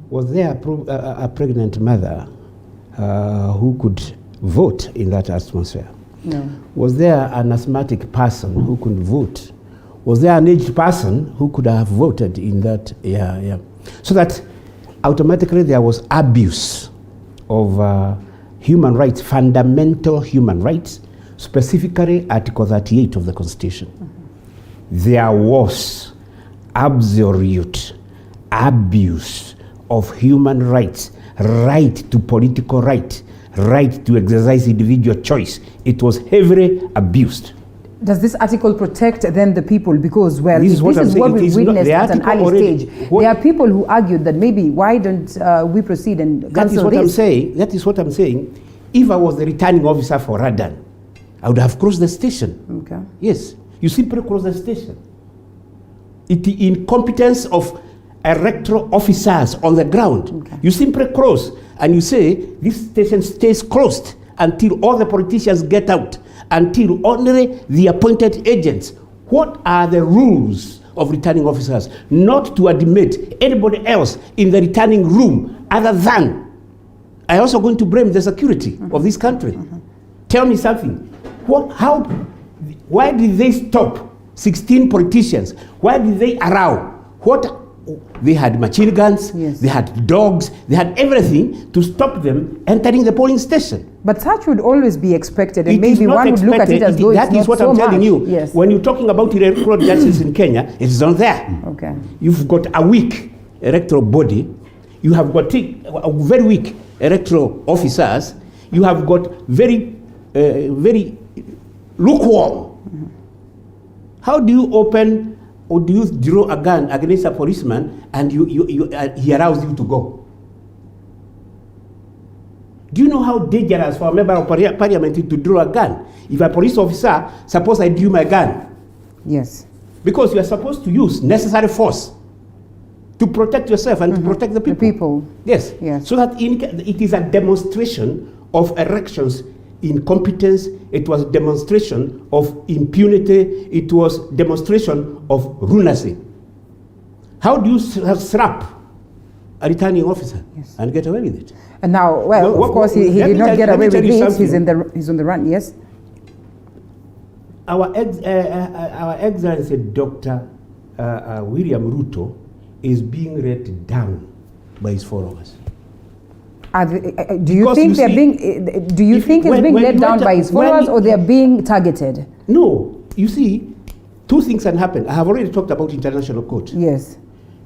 Was there a pregnant mother who could vote in that atmosphere? No. Was there an asthmatic person who could vote? Was there an aged person who could have voted in that? Yeah. So that automatically there was abuse of human rights, fundamental human rights, specifically Article 38 of the Constitution. There was absolute abuse of human rights, right to political right to exercise individual choice. It was heavily abused. Does this article protect then the people? Because, well, this is what we witnessed at an early stage. There are people who argued that maybe why don't we proceed and cancel this? That is what I'm saying. If I was the returning officer for Radan, I would have crossed the station. Okay. Yes, you simply cross the station. The incompetence of electoral officers on the ground. Okay. You simply cross and you say this station stays closed until all the politicians get out, until only the appointed agents. What are the rules of returning officers? Not to admit anybody else in the returning room other than. I also going to blame the security of this country. Tell me something. Why did they stop 16 politicians? Why did they allow? They had machine guns, they had dogs, they had everything to stop them entering the polling station. But such would always be expected, and maybe one would look at it as though it's not so much. That is what I'm telling you. Yes. When you're talking about electoral justice in Kenya, it's not there. Okay. You've got a weak electoral body. You have got a very weak electoral officers. You have got very lukewarm. How do you open or do you draw a gun against a policeman and he allows you to go? Do you know how dangerous for a member of parliament is to draw a gun? If a police officer, suppose I drew my gun. Yes. Because you are supposed to use necessary force to protect yourself and to protect the people. Yes. So that it is a demonstration of elections incompetence, it was demonstration of impunity, it was demonstration of lunacy. How do you slap a returning officer and get away with it? And now, well, of course, he did not get away with it. He's on the run, yes? Our Excellency Dr. William Ruto is being let down by his followers. Do you think they're being? Do you think he's being let down by his followers, or they're being targeted? No, you see, two things can happen. I have already talked about international court. Yes.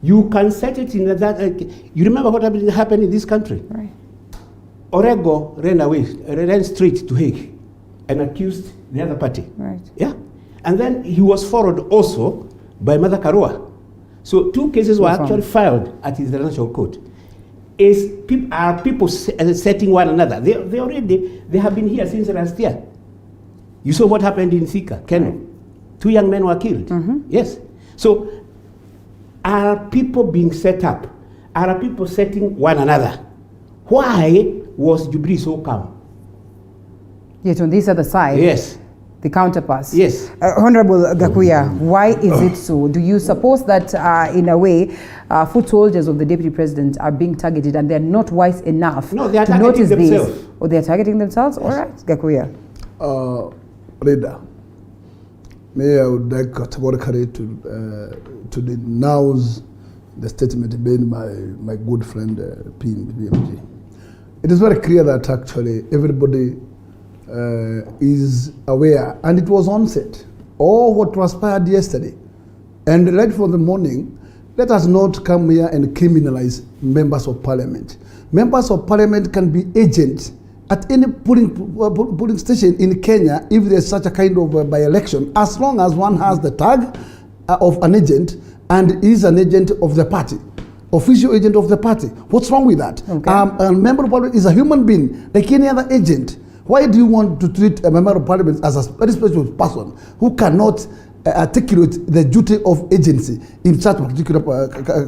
You can set it in that. You remember what happened in this country? Right. Orego ran straight to Hague, and accused the other party. Right. Yeah, and then he was followed also by Mother Karua. So two cases were actually filed at the international court. Are people setting one another? They have been here since last year. You saw what happened in Thika, Kenya. Right. 2 young men were killed. Yes. So are people being set up? Are people setting one another? Why was Jubilee so calm? Yet on this other side, yes, the counterparts. Yes. Honorable Gakuya, why is it so? Do you suppose that in a way, foot soldiers of the Deputy President are being targeted and they're not wise enough to notice this? Or they're targeting themselves? Yes. All right, Gakuya. Leader, I would like categorically to denounce the statement made by my good friend PMG. It is very clear that actually everybody is aware, and it was onset, all what transpired yesterday. And right from the morning, let us not come here and criminalize members of parliament. Members of parliament can be agents at any polling station in Kenya if there's such a kind of by-election, as long as one has the tag of an agent and is an agent of the party, official agent of the party. What's wrong with that? Okay. A member of parliament is a human being like any other agent. Why do you want to treat a member of parliament as a very special person who cannot articulate the duty of agency in such a particular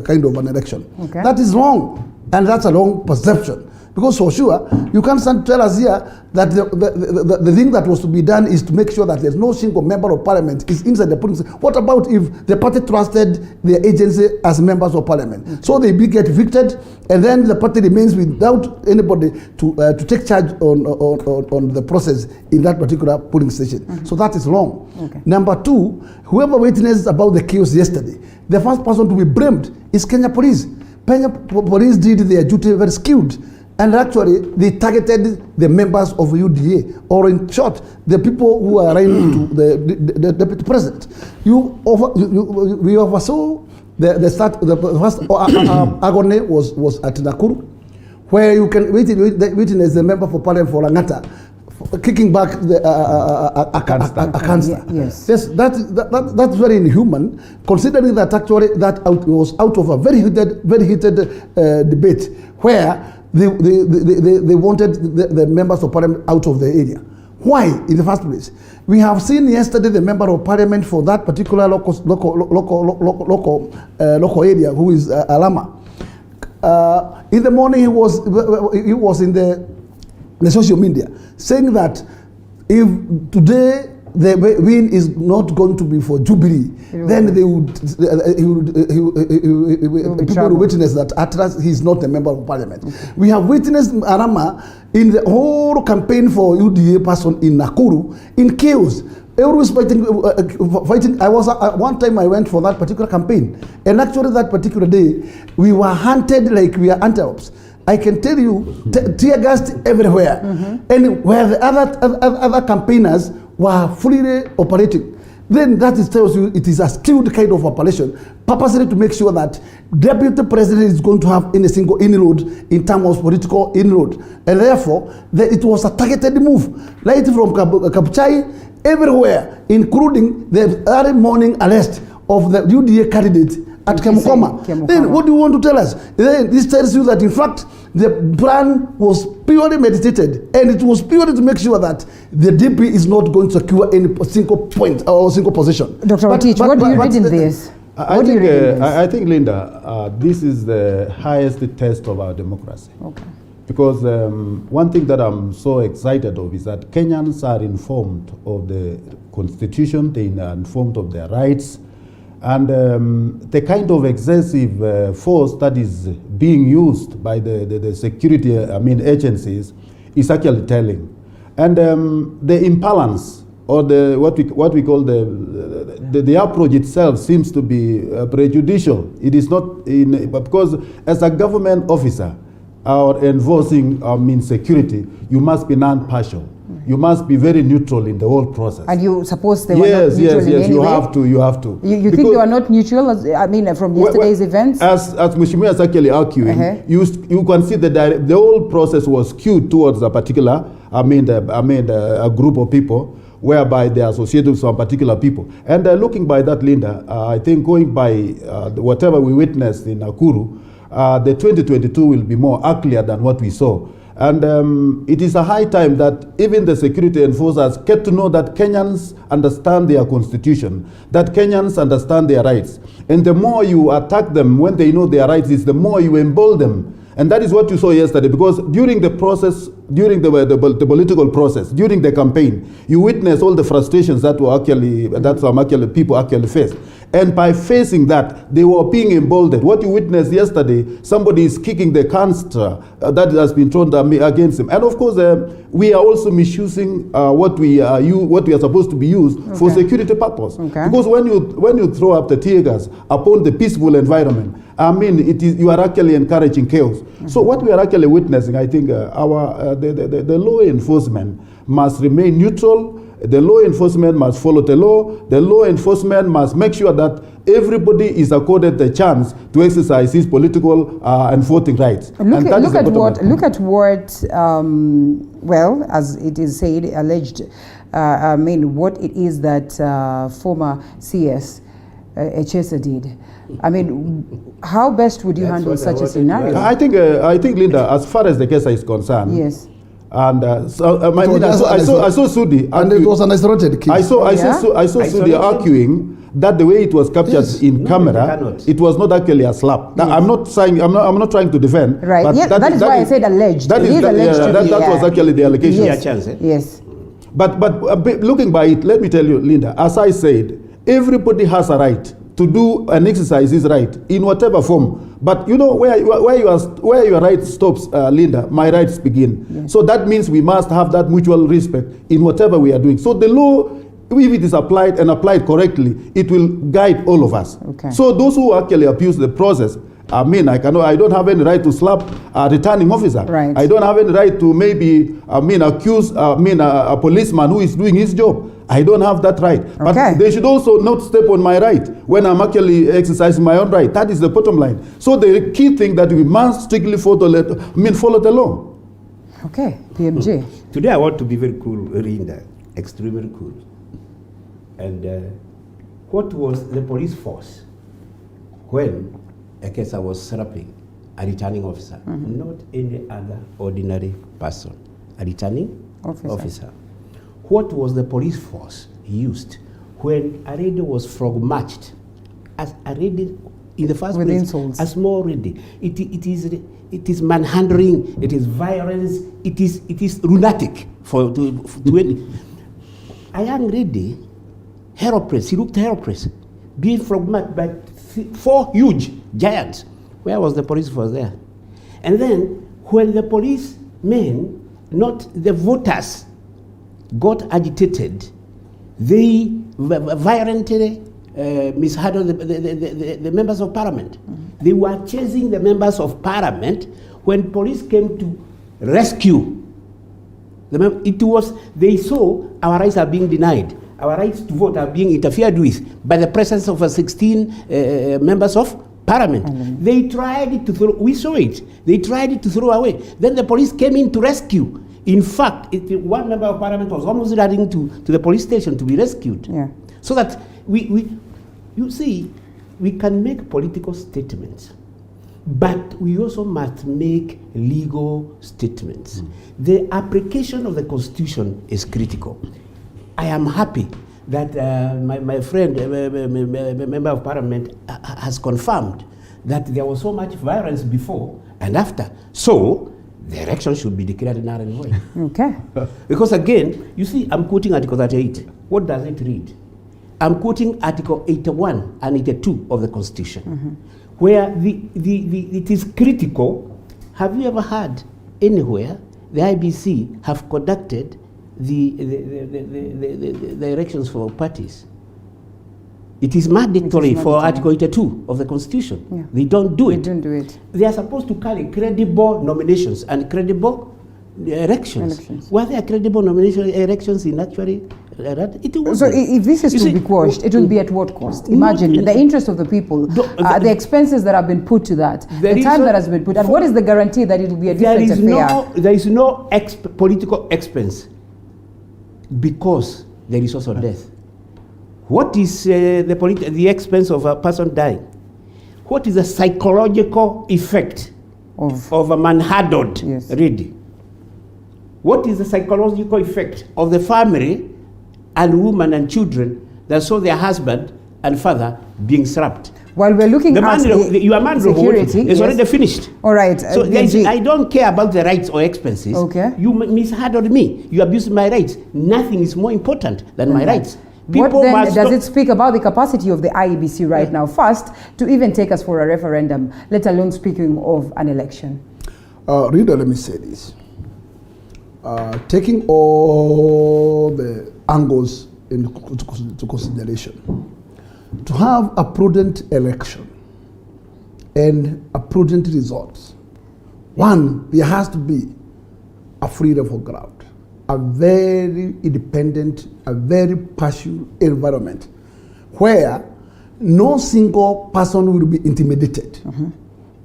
kind of an election? Okay. That is wrong, and that's a wrong perception. Because for sure, you can't tell us here that the thing that was to be done is to make sure that there's no single member of parliament is inside the polling station. What about if the party trusted their agency as members of parliament? Okay. So they get evicted, and then the party remains without anybody to take charge on the process in that particular polling station. So that is wrong. Okay. Number two, whoever witnessed about the chaos yesterday, the first person to be blamed is Kenya Police. Kenya Police did their duty very skilled. And actually, they targeted the members of UDA, or in short, the people who are running to the Deputy President. We oversaw the first agony was at Nakuru, where you can witness the member for Parliament for Langata kicking back a cancer. Yes, that's very inhuman, considering that actually that was out of a very heated debate where they wanted the members of parliament out of the area. Why, in the first place? We have seen yesterday the member of parliament for that particular local area, who is Alama. In the morning, he was in the social media saying that if today the win is not going to be for Jubilee, then people will witness that at last he is not a member of parliament. Okay. We have witnessed Arama in the whole campaign for UDA person in Nakuru in chaos. Everyone was fighting. I was one time I went for that particular campaign, and actually that particular day we were hunted like we are antelopes. I can tell you, tear gas everywhere, and where the other campaigners were fully operating. Then that tells you it is a skilled kind of operation, purposely to make sure that deputy president is going to have any single inroad in terms of political inroad, and therefore it was a targeted move, right from Kabuchai everywhere, including the early morning arrest of the UDA candidate at Kemukoma. Then what do you want to tell us? Then this tells you that in fact the plan was purely meditated, and it was purely to make sure that the DP is not going to secure any single point or single position. Dr. Otich, what do you read in this? I think, Linda, this is the highest test of our democracy. Okay. Because one thing that I'm so excited of is that Kenyans are informed of the constitution, they are informed of their rights, and the kind of excessive force that is being used by the security agencies is actually telling. And the imbalance, or what we call the approach itself, seems to be prejudicial. It is not because as a government officer or enforcing security, you must be non-partial. You must be very neutral in the whole process. And you suppose they were not neutral in any you way? You have to. You think they were not neutral, from yesterday's events? As Mheshimiwa is actually arguing, you can see that the whole process was skewed towards a particular, a group of people, whereby they are associated with some particular people. And looking by that, Linda, I think going by whatever we witnessed in Nakuru, the 2022 will be more unclear than what we saw. And it is a high time that even the security enforcers get to know that Kenyans understand their constitution, that Kenyans understand their rights. And the more you attack them when they know their rights, is the more you embolden them. And that is what you saw yesterday, because during the process, during the political process, during the campaign, you witnessed all the frustrations that some people actually faced. And by facing that, they were being emboldened. What you witnessed yesterday, somebody is kicking the canister that has been thrown against him. And of course, we are also misusing what we are supposed to be used for security purpose. Because when you throw up the tear gas upon the peaceful environment, you are actually encouraging chaos. So what we are actually witnessing, I think, the law enforcement must remain neutral. The law enforcement must follow the law. The law enforcement must make sure that everybody is accorded the chance to exercise his political and voting rights. Look at what, as it is said, alleged, what it is that former CS Echesa did. How best would you handle such a scenario? I think, Linda, as far as the case is concerned, yes. And I saw Sudi, and it was an isolated case. I saw Sudi arguing that the way it was captured in camera, it was not actually a slap. Yes. I'm not trying to defend. Right. But that is why I said alleged. That was actually the allegation. Yes. But looking by it, let me tell you, Linda, as I said, everybody has a right to do and exercise his right in whatever form. But you know where your right stops, Linda, my rights begin. Yes. So that means we must have that mutual respect in whatever we are doing. So the law, if it is applied and applied correctly, it will guide all of us. Okay. So those who actually abuse the process, I don't have any right to slap a returning officer. Right. I don't have any right to accuse a policeman who is doing his job. I don't have that right. Okay. But they should also not step on my right when I'm actually exercising my own right. That is the bottom line. So the key thing that we must strictly follow the law. Okay, PMJ. Today I want to be very cool, extremely cool. And what was the police force when Ekesa was slapping a returning officer, not any other ordinary person, a returning officer. What was the police force used when a lady was frog-marched as a lady in the first place, a small lady? It is manhandling, it is violence, it is lunatic to any. A young lady, helpless, she looked helpless, being frog-marched by 4 huge giants. Where was the police force there? And then when the policemen, not the voters, got agitated, they violently mishandled the members of parliament. They were chasing the members of parliament. When police came to rescue, they saw our rights are being denied. Our rights to vote are being interfered with by the presence of 16 members of parliament. They tried to throw, we saw it, they tried to throw away. Then the police came in to rescue. In fact, one member of parliament was almost running to the police station to be rescued. So that you see, we can make political statements, but we also must make legal statements. The application of the Constitution is critical. I am happy that my friend, member of parliament, has confirmed that there was so much violence before and after. So the election should be declared null and void. Okay. Because again, you see, I'm quoting Article 38. What does it read? I'm quoting Article 81 and 82 of the Constitution, where it is critical. Have you ever heard anywhere the IBC have conducted the elections for parties? It is mandatory for Article 82 of the Constitution. They don't do it. They are supposed to carry credible nominations and credible elections. Were there credible nomination elections in actually? So if this is to be quashed, it will be at what cost? Imagine the interest of the people, the expenses that have been put to that, the time that has been put, and what is the guarantee that it will be a different affair? There is no political expense because there is also death. What is the expense of a person dying? What is the psychological effect of a manhandled lady? What is the psychological effect of the family and women and children that saw their husband and father being slapped? While we're looking at your man security, is already finished. All right. So I don't care about the rights or expenses. Okay. You mishandled me. You abused my rights. Nothing is more important than my rights. What then does it speak about the capacity of the IEBC right now, first, to even take us for a referendum, let alone speaking of an election? Reader, let me say this. Taking all the angles into consideration, to have a prudent election and a prudent result, one, there has to be a freedom for ground, a very independent, a very passive environment where no single person will be intimidated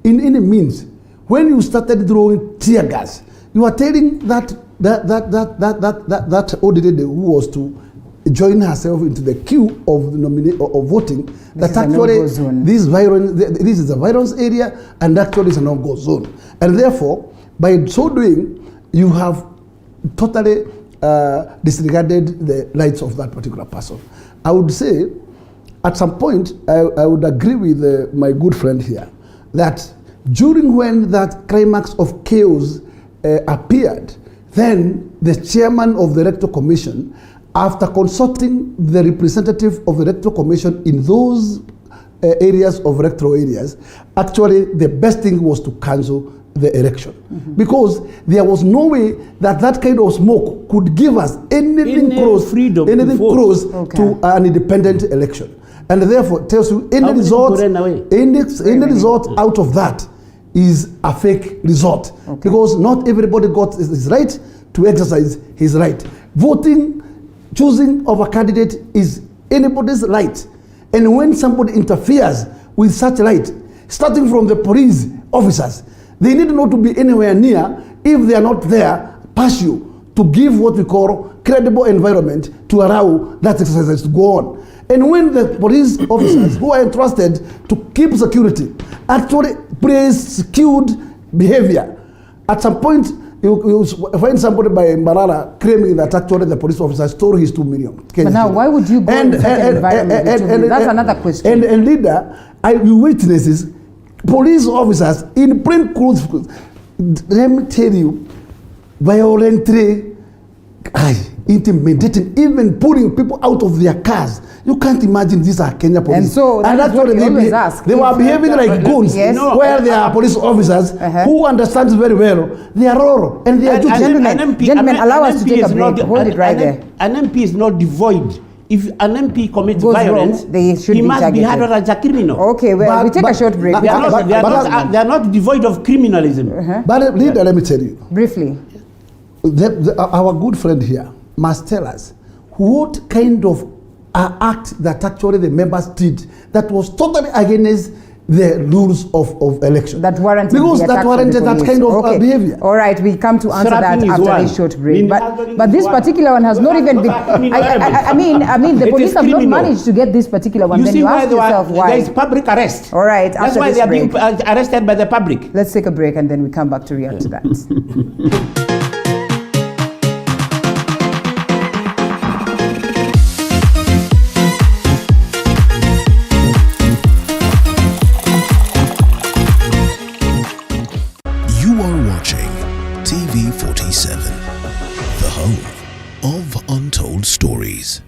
in any means. When you started throwing tear gas, you are telling that old lady who was to join herself into the queue of voting, that actually this is a violence area and actually is a no-go zone. And therefore, by so doing, you have totally disregarded the rights of that particular person. I would say, at some point, I would agree with my good friend here, that during when that climax of chaos appeared, then the chairman of the Electoral Commission, after consulting the representative of the Electoral Commission in those areas of electoral areas, actually the best thing was to cancel the election. Because there was no way that that kind of smoke could give us anything close to an independent election. And therefore, tells you any result out of that is a fake result. Because not everybody got his right to exercise his right. Voting, choosing of a candidate is anybody's right. And when somebody interferes with such right, starting from the police officers, they need not to be anywhere near if they are not there, pursue, to give what we call credible environment to allow that exercise to go on. And when the police officers who are entrusted to keep security actually pre-skewed behavior. At some point, you find somebody by Mbalala claiming that actually the police officer stole his 2 million. But now, why would you go in such an environment with 2 million? That's another question. And leader, you witnesses, police officers in plain clothes. Let me tell you, violently, intimidating, even pulling people out of their cars. You can't imagine these are Kenya police. And so that's what we always ask. They were behaving like goons, yes. where they are police officers who understand very well their role and their duty. Gentlemen, allow us to take a break. Hold it right there. An MP is not devoid. If an MP commits Goes violence, wrong, they should he be must be targeted. handled as a criminal. Okay, well, we take a short break. They are not devoid of criminalism. But leader, let me tell you. Briefly. Our good friend here must tell us what kind of act that actually the members did that was totally against the rules of election. That warranted because the that warranted that kind of behavior. All right, we come to answer that after this short break. But this particular one has not even been. I mean, the police have not managed to get this particular one. Then you ask yourself why. There is public arrest. All right, that's why they are being arrested by the public. Let's take a break and then we come back to react to that. The home of untold stories.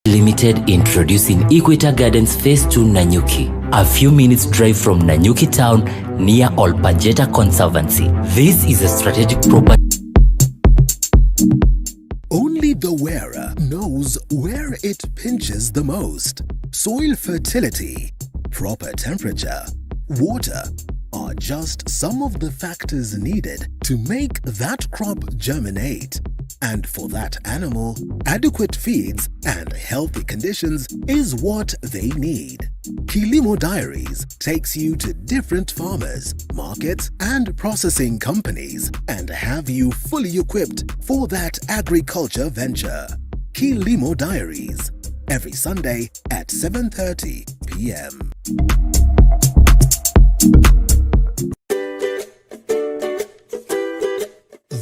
Limited introducing Equator Gardens Phase 2 Nanyuki, a few minutes drive from Nanyuki town near Olpajeta Conservancy. This is a strategic property. Only the wearer knows where it pinches the most. Soil fertility, proper temperature, water are just some of the factors needed to make that crop germinate. And for that animal, adequate feeds and healthy conditions is what they need. Kilimo Diaries takes you to different farmers, markets, and processing companies and have you fully equipped for that agriculture venture. Kilimo Diaries, every Sunday at 7:30 p.m.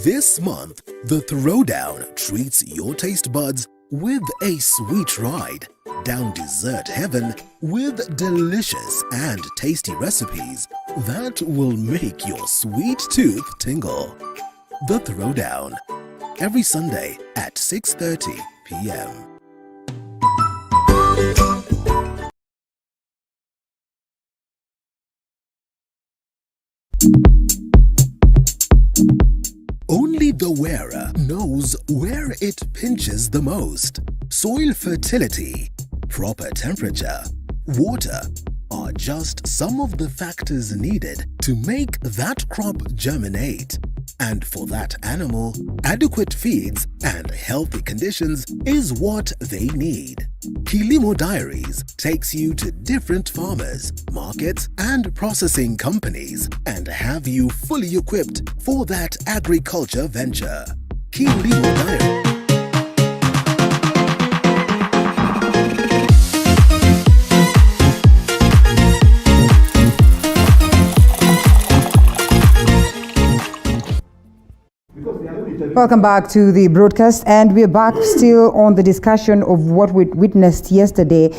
This month, the Throwdown treats your taste buds with a sweet ride down dessert heaven with delicious and tasty recipes that will make your sweet tooth tingle. The Throwdown, every Sunday at 6:30 p.m. Only the wearer knows where it pinches the most. Soil fertility, proper temperature, water are just some of the factors needed to make that crop germinate. And for that animal, adequate feeds and healthy conditions is what they need. Kilimo Diaries takes you to different farmers, markets, and processing companies and have you fully equipped for that agriculture venture. Kilimo Diaries. Welcome back to the broadcast, and we're back still on the discussion of what we witnessed yesterday.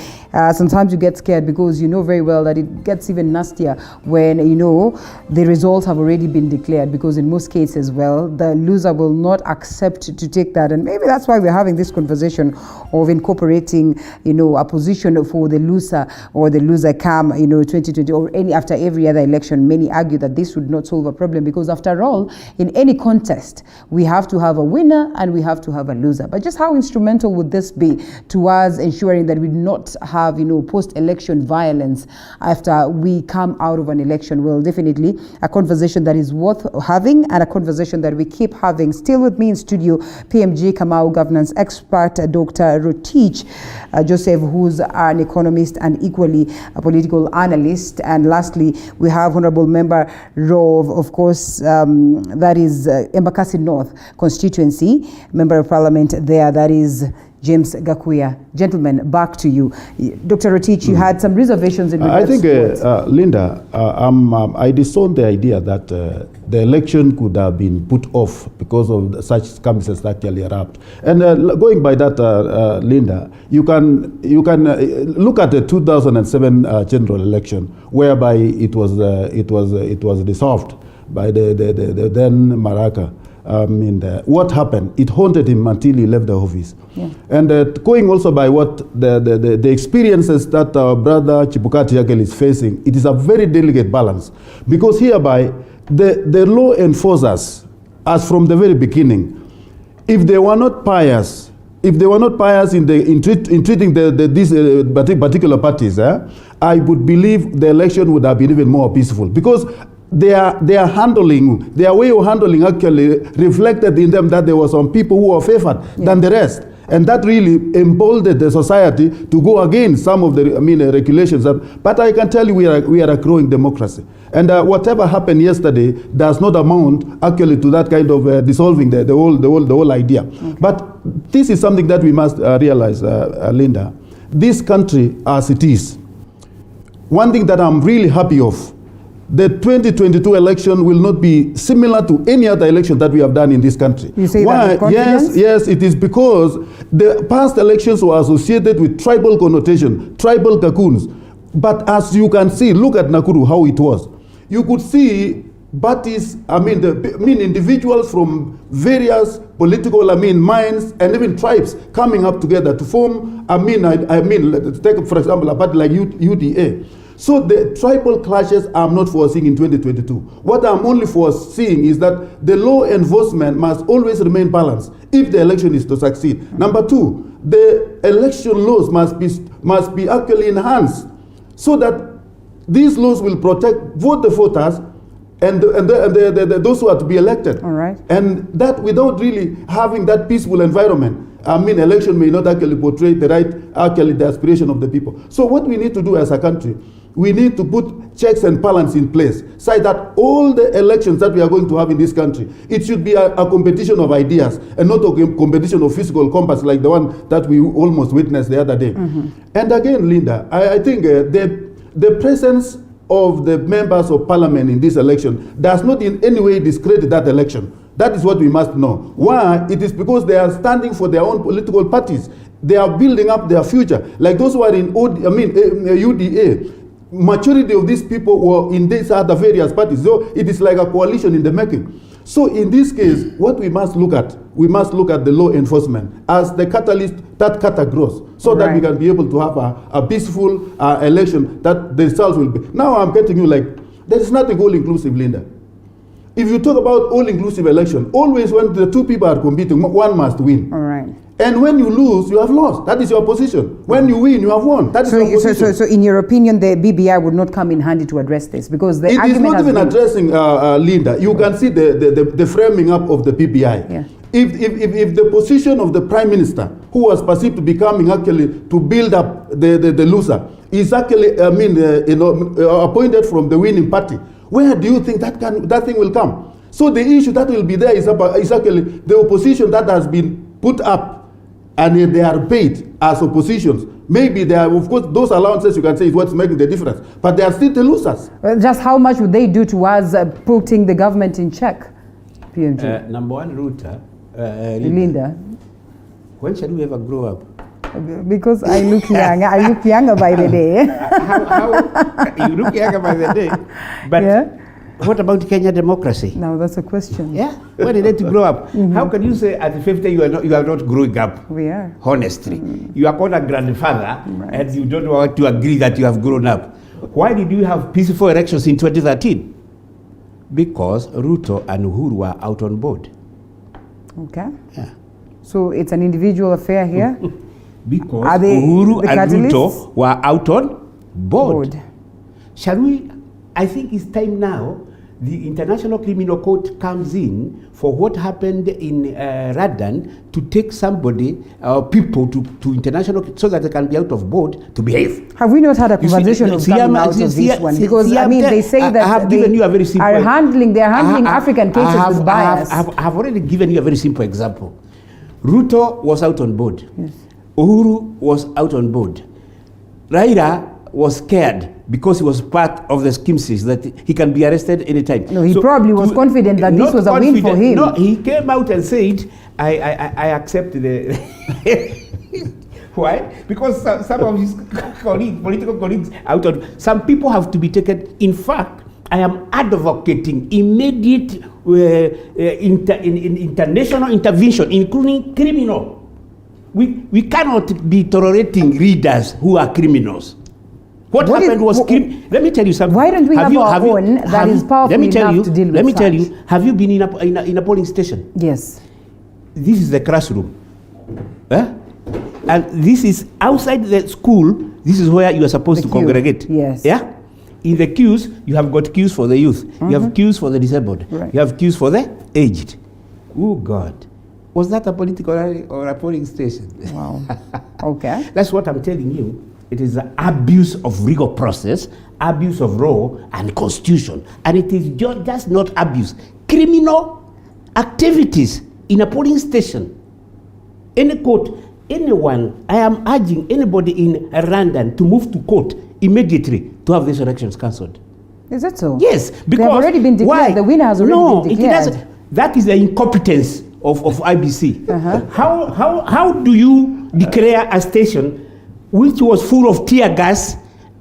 Sometimes you get scared because you know very well that it gets even nastier when you know the results have already been declared, because in most cases, well, the loser will not accept to take that, and maybe that's why we're having this conversation of incorporating, you know, a position for the loser or the loser come, you know, 2020 or any after every other election. Many argue that this would not solve a problem because after all, in any contest, we have to have a winner and we have to have a loser. But just how instrumental would this be towards ensuring that we do not have, you know, post-election violence after we come out of an election? Well, definitely a conversation that is worth having and a conversation that we keep having. Still with me in studio, PMG Kamau governance expert, Dr. Rotich Joseph, who's an economist and equally a political analyst. And lastly, we have Honorable Member Rove, of course, that is Embakasi North constituency, Member of Parliament there, that is James Gakuya. Gentlemen, back to you. Dr. Rotich, you had some reservations in regards I think, Linda, I disown the idea that the election could have been put off because of such circumstances that actually erupt. And going by that, Linda, you can look at the 2007 general election, whereby it was dissolved by the then Maraka. What happened? It haunted him until he left the office. Yeah. And going also by what the experiences that our brother Chibukati Yakel is facing, it is a very delicate balance, because hereby the law enforcers, as from the very beginning, if they were not pious, in treating these particular parties, I would believe the election would have been even more peaceful, because their way of handling actually reflected in them that there were some people who were favored than the rest. And that really emboldened the society to go against some of the regulations. But I can tell you we are a growing democracy. And whatever happened yesterday does not amount actually to that kind of dissolving the whole idea. Okay. But this is something that we must realize, Linda. This country as it is, one thing that I'm really happy of, the 2022 election will not be similar to any other election that we have done in this country. You say why? That with confidence? Yes, it is because the past elections were associated with tribal connotation, tribal cocoons. But as you can see, look at Nakuru, how it was. You could see parties, individuals from various political, minds and even tribes coming up together to form, take for example a party like UDA. So the tribal clashes I'm not foreseeing in 2022. What I'm only foreseeing is that the law enforcement must always remain balanced if the election is to succeed. Mm-hmm. Number two, the election laws must be actually enhanced so that these laws will protect both the voters and those who are to be elected. All right. And that without really having that peaceful environment, election may not actually portray the aspiration of the people. So what we need to do as a country, we need to put checks and balance in place, so that all the elections that we are going to have in this country, it should be a competition of ideas and not a competition of physical compass like the one that we almost witnessed the other day. Mm-hmm. And again, Linda, I think the presence of the members of parliament in this election does not in any way discredit that election. That is what we must know. Why? It is because they are standing for their own political parties. They are building up their future. Like those who are in UDA, majority of these people were in these other various parties. So it is like a coalition in the making. So in this case, what we must look at the law enforcement as the catalyst that cutter grows, so that we can be able to have a peaceful election that the results will be. Now I'm getting you like, there is nothing all-inclusive, Linda. If you talk about all-inclusive election, always when the two people are competing, one must win. All right. And when you lose, you have lost. That is your position. When you win, you have won. That is your position. So in your opinion, the BBI would not come in handy to address this, because the it is not even addressing, Linda. You can see the framing up of the BBI. Yeah. If the position of the Prime Minister, who was perceived to be coming actually to build up the loser, is actually appointed from the winning party, where do you think that thing will come? So the issue that will be there is actually the opposition that has been put up, and they are paid as oppositions. Maybe they are, of course, those allowances you can say is what's making the difference, but they are still the losers. Just how much would they do towards putting the government in check? PMG. Number one, Ruta. Linda. When shall we ever grow up? Because I look younger. I look younger by the day. How you look younger by the day. But what about Kenya democracy? Now that's a question. Yeah. When is it to grow up? Mm-hmm. How can you say at 50 you are not growing up? We are. Honestly. Mm-hmm. You are called a grandfather, and you don't want to agree that you have grown up. Why did you have peaceful elections in 2013? Because Ruto and Uhuru were out on board. Okay. Yeah. So it's an individual affair here? Because Uhuru and Ruto were out on board. Shall we? I think it's time now the International Criminal Court comes in for what happened in Radan to take somebody or people to international, so that they can be out of board to behave. Have we not had a conversation of coming out of this one? Because they say that they are handling African cases with bias. I have already given you a very simple example. Ruto was out on board. Yes. Uhuru was out on board. Raila was scared because he was part of the scheme that he can be arrested anytime. No, he probably was confident that this was a win for him. No, he came out and said, I accept the... Why? Because some of his colleagues, political colleagues, some people have to be taken. In fact, I am advocating immediate international intervention, including criminal. We cannot be tolerating readers who are criminals. What happened was, let me tell you something. Why don't we have our own that is powerful enough to deal with Let me tell you, have you been in a polling station? Yes. This is the classroom. And this is outside the school. This is where you are supposed to congregate. Yes. Yeah? In the queues, you have got queues for the youth. You have queues for the disabled. Right. You have queues for the aged. Oh, God. Was that a political rally or a polling station? Wow. Okay. That's what I'm telling you. It is the abuse of legal process, abuse of law and constitution. And it is just not abuse. Criminal activities in a polling station. Any court, anyone, I am urging anybody in London to move to court immediately to have these elections cancelled. Is that so? Yes, because they have already been declared. Why? The winner has already been declared. It doesn't. That is the incompetence of IBC. How do you declare a station which was full of tear gas,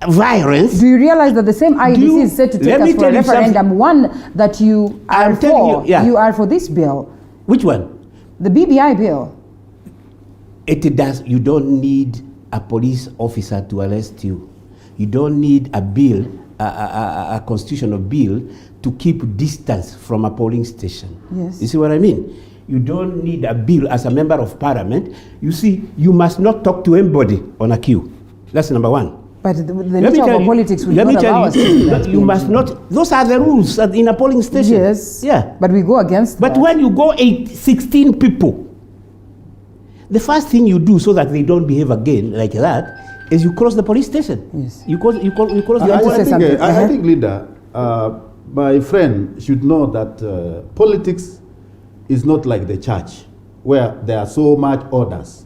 violence? Do you realize that the same IBC is set to take us for a referendum, one that you are for? You are for this bill. Which one? The BBI bill. It does. You don't need a police officer to arrest you. You don't need a bill, a constitutional bill, to keep distance from a polling station. Yes. You see what I mean? You don't need a bill as a member of parliament. You see, you must not talk to anybody on a queue. That's number one. But the nature of our politics will not allow us to do that. You must not. Those are the rules in a polling station. Yes. Yeah. But we go against But when you go 16 people, the first thing you do so that they don't behave again like that is you cross the police station. Yes. You cross the I think, Linda, my friend should know that politics is not like the church, where there are so much orders.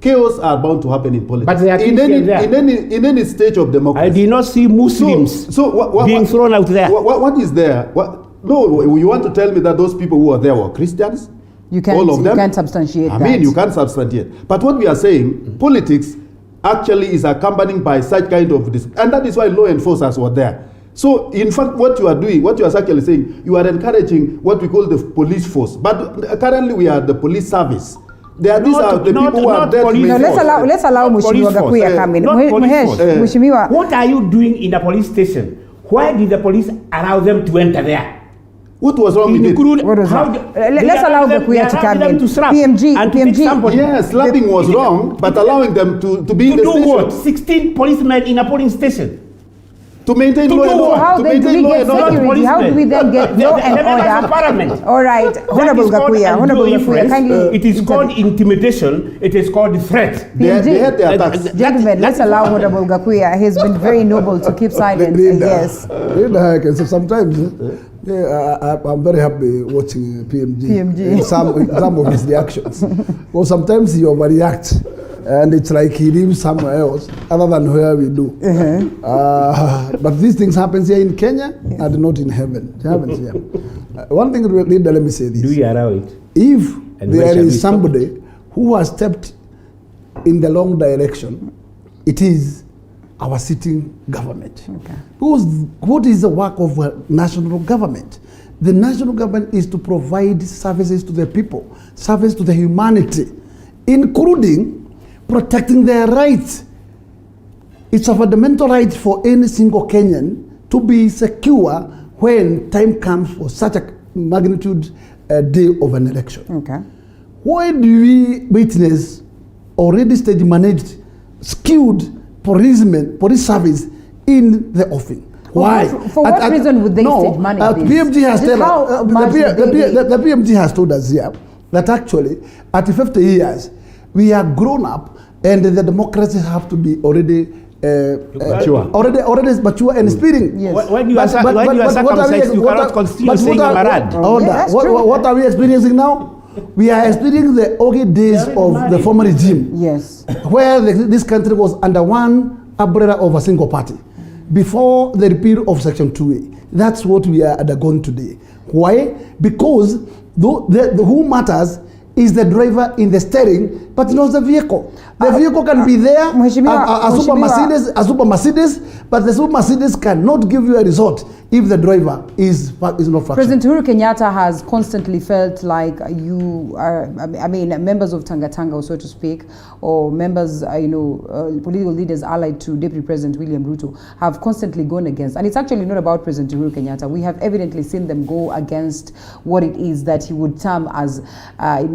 Chaos are bound to happen in politics. But they are in any stage of democracy. I did not see Muslims being thrown out there. What is there? No, you want to tell me that those people who are there were Christians? You can't, all of them? You can't substantiate that. I mean, you can't substantiate. But what we are saying, politics actually is accompanied by such kind of and that is why law enforcers were there. So, in fact, what you are doing, what you are actually saying, you are encouraging what we call the police force. But currently, we are the police service. These are the people who are there. No, let's allow Mheshimiwa Gakuya come in. Mheshimiwa, what are you doing in the police station? Why did the police allow them to enter there? What was wrong with it? Let's allow Gakuya to come in. PMG. Yes, slapping was wrong, but allowing them to be in the station. To do what? 16 policemen in a polling station. To maintain law and order. How then do we get security? How do we then get law and order? All right, Honorable Gakuya, kindly. It is called intimidation. It is called threat. They had their attacks. Gentlemen, let's allow Honorable Gakuya. He's been very noble to keep silent. Yes. Sometimes I'm very happy watching PMG. Some of his reactions. Well, sometimes he overreacts. And it's like he lives somewhere else other than where we do. But these things happen here in Kenya and not in heaven. It happens here. One thing, Linda, let me say this. Do you allow it? If there is somebody who has stepped in the wrong direction, it is our sitting government. Okay. Because what is the work of a national government? The national government is to provide services to the people, service to the humanity, including protecting their rights. It's a fundamental right for any single Kenyan to be secure when time comes for such a magnitude day of an election. Okay. Why do we witness already stage managed, skilled police service in the offing? Why? For what reason would they stage manage this? PMG has the PMG has told us here that actually at 50 years we are grown up and the democracy have to be already mature and speeding. Yes. When you are circumcised, you cannot continue saying Amarad. What are we experiencing now? We are experiencing the early days of the former regime. Yes. Where this country was under one umbrella of a single party. Before the repeal of Section 2A. That's what we are undergoing today. Why? Because who matters is the driver in the steering, but not the vehicle. The vehicle can be there, a super Mercedes, but the super Mercedes cannot give you a result if the driver is not functioning. President Uhuru Kenyatta has constantly felt like you are, I mean, members of Tanga, so to speak, or members, political leaders allied to Deputy President William Ruto have constantly gone against. And it's actually not about President Uhuru Kenyatta. We have evidently seen them go against what it is that he would term as,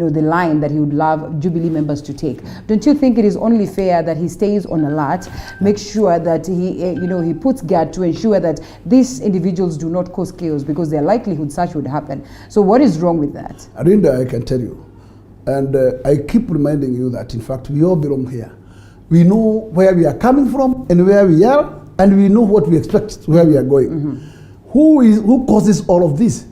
the line that he would love Jubilee members to take. Don't you think it is only fair that he stays on alert, make sure that he puts guard to ensure that these individuals do not cause chaos, because their likelihood such would happen? So what is wrong with that? Arinda, I can tell you, and I keep reminding you that in fact we all belong here. We know where we are coming from and where we are, and we know what we expect, where we are going. Mm-hmm. Who causes all of this?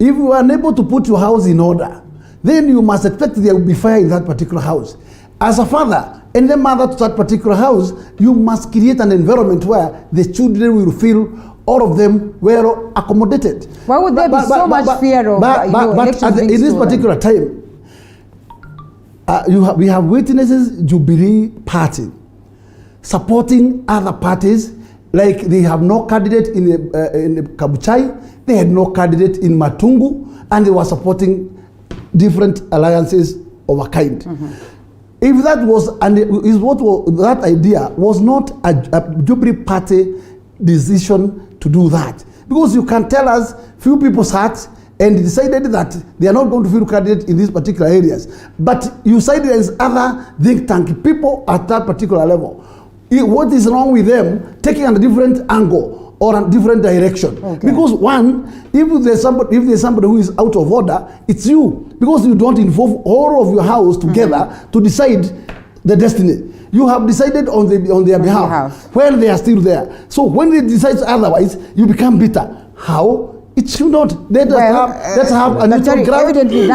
If you are unable to put your house in order, then you must expect there will be fire in that particular house. As a father and the mother to that particular house, you must create an environment where the children will feel all of them were accommodated. Why would there be so much fear of in this particular time, we have witnesses Jubilee Party supporting other parties, like they have no candidate in Kabuchai, they had no candidate in Matungu, and they were supporting different alliances of a kind. Mm-hmm. If that was, that idea was not a Jubilee Party decision to do that, because you can tell us few people sat and decided that they are not going to feel candidate in these particular areas, but you cited as other think tank people at that particular level. What is wrong with them taking a different angle or a different direction? Okay. Because one, if there's somebody who is out of order, it's you, because you don't involve all of your house together to decide the destiny. You have decided on their behalf when they are still there. So when they decide otherwise, you become bitter. How? It should not. Let's have a neutral ground. Evidently,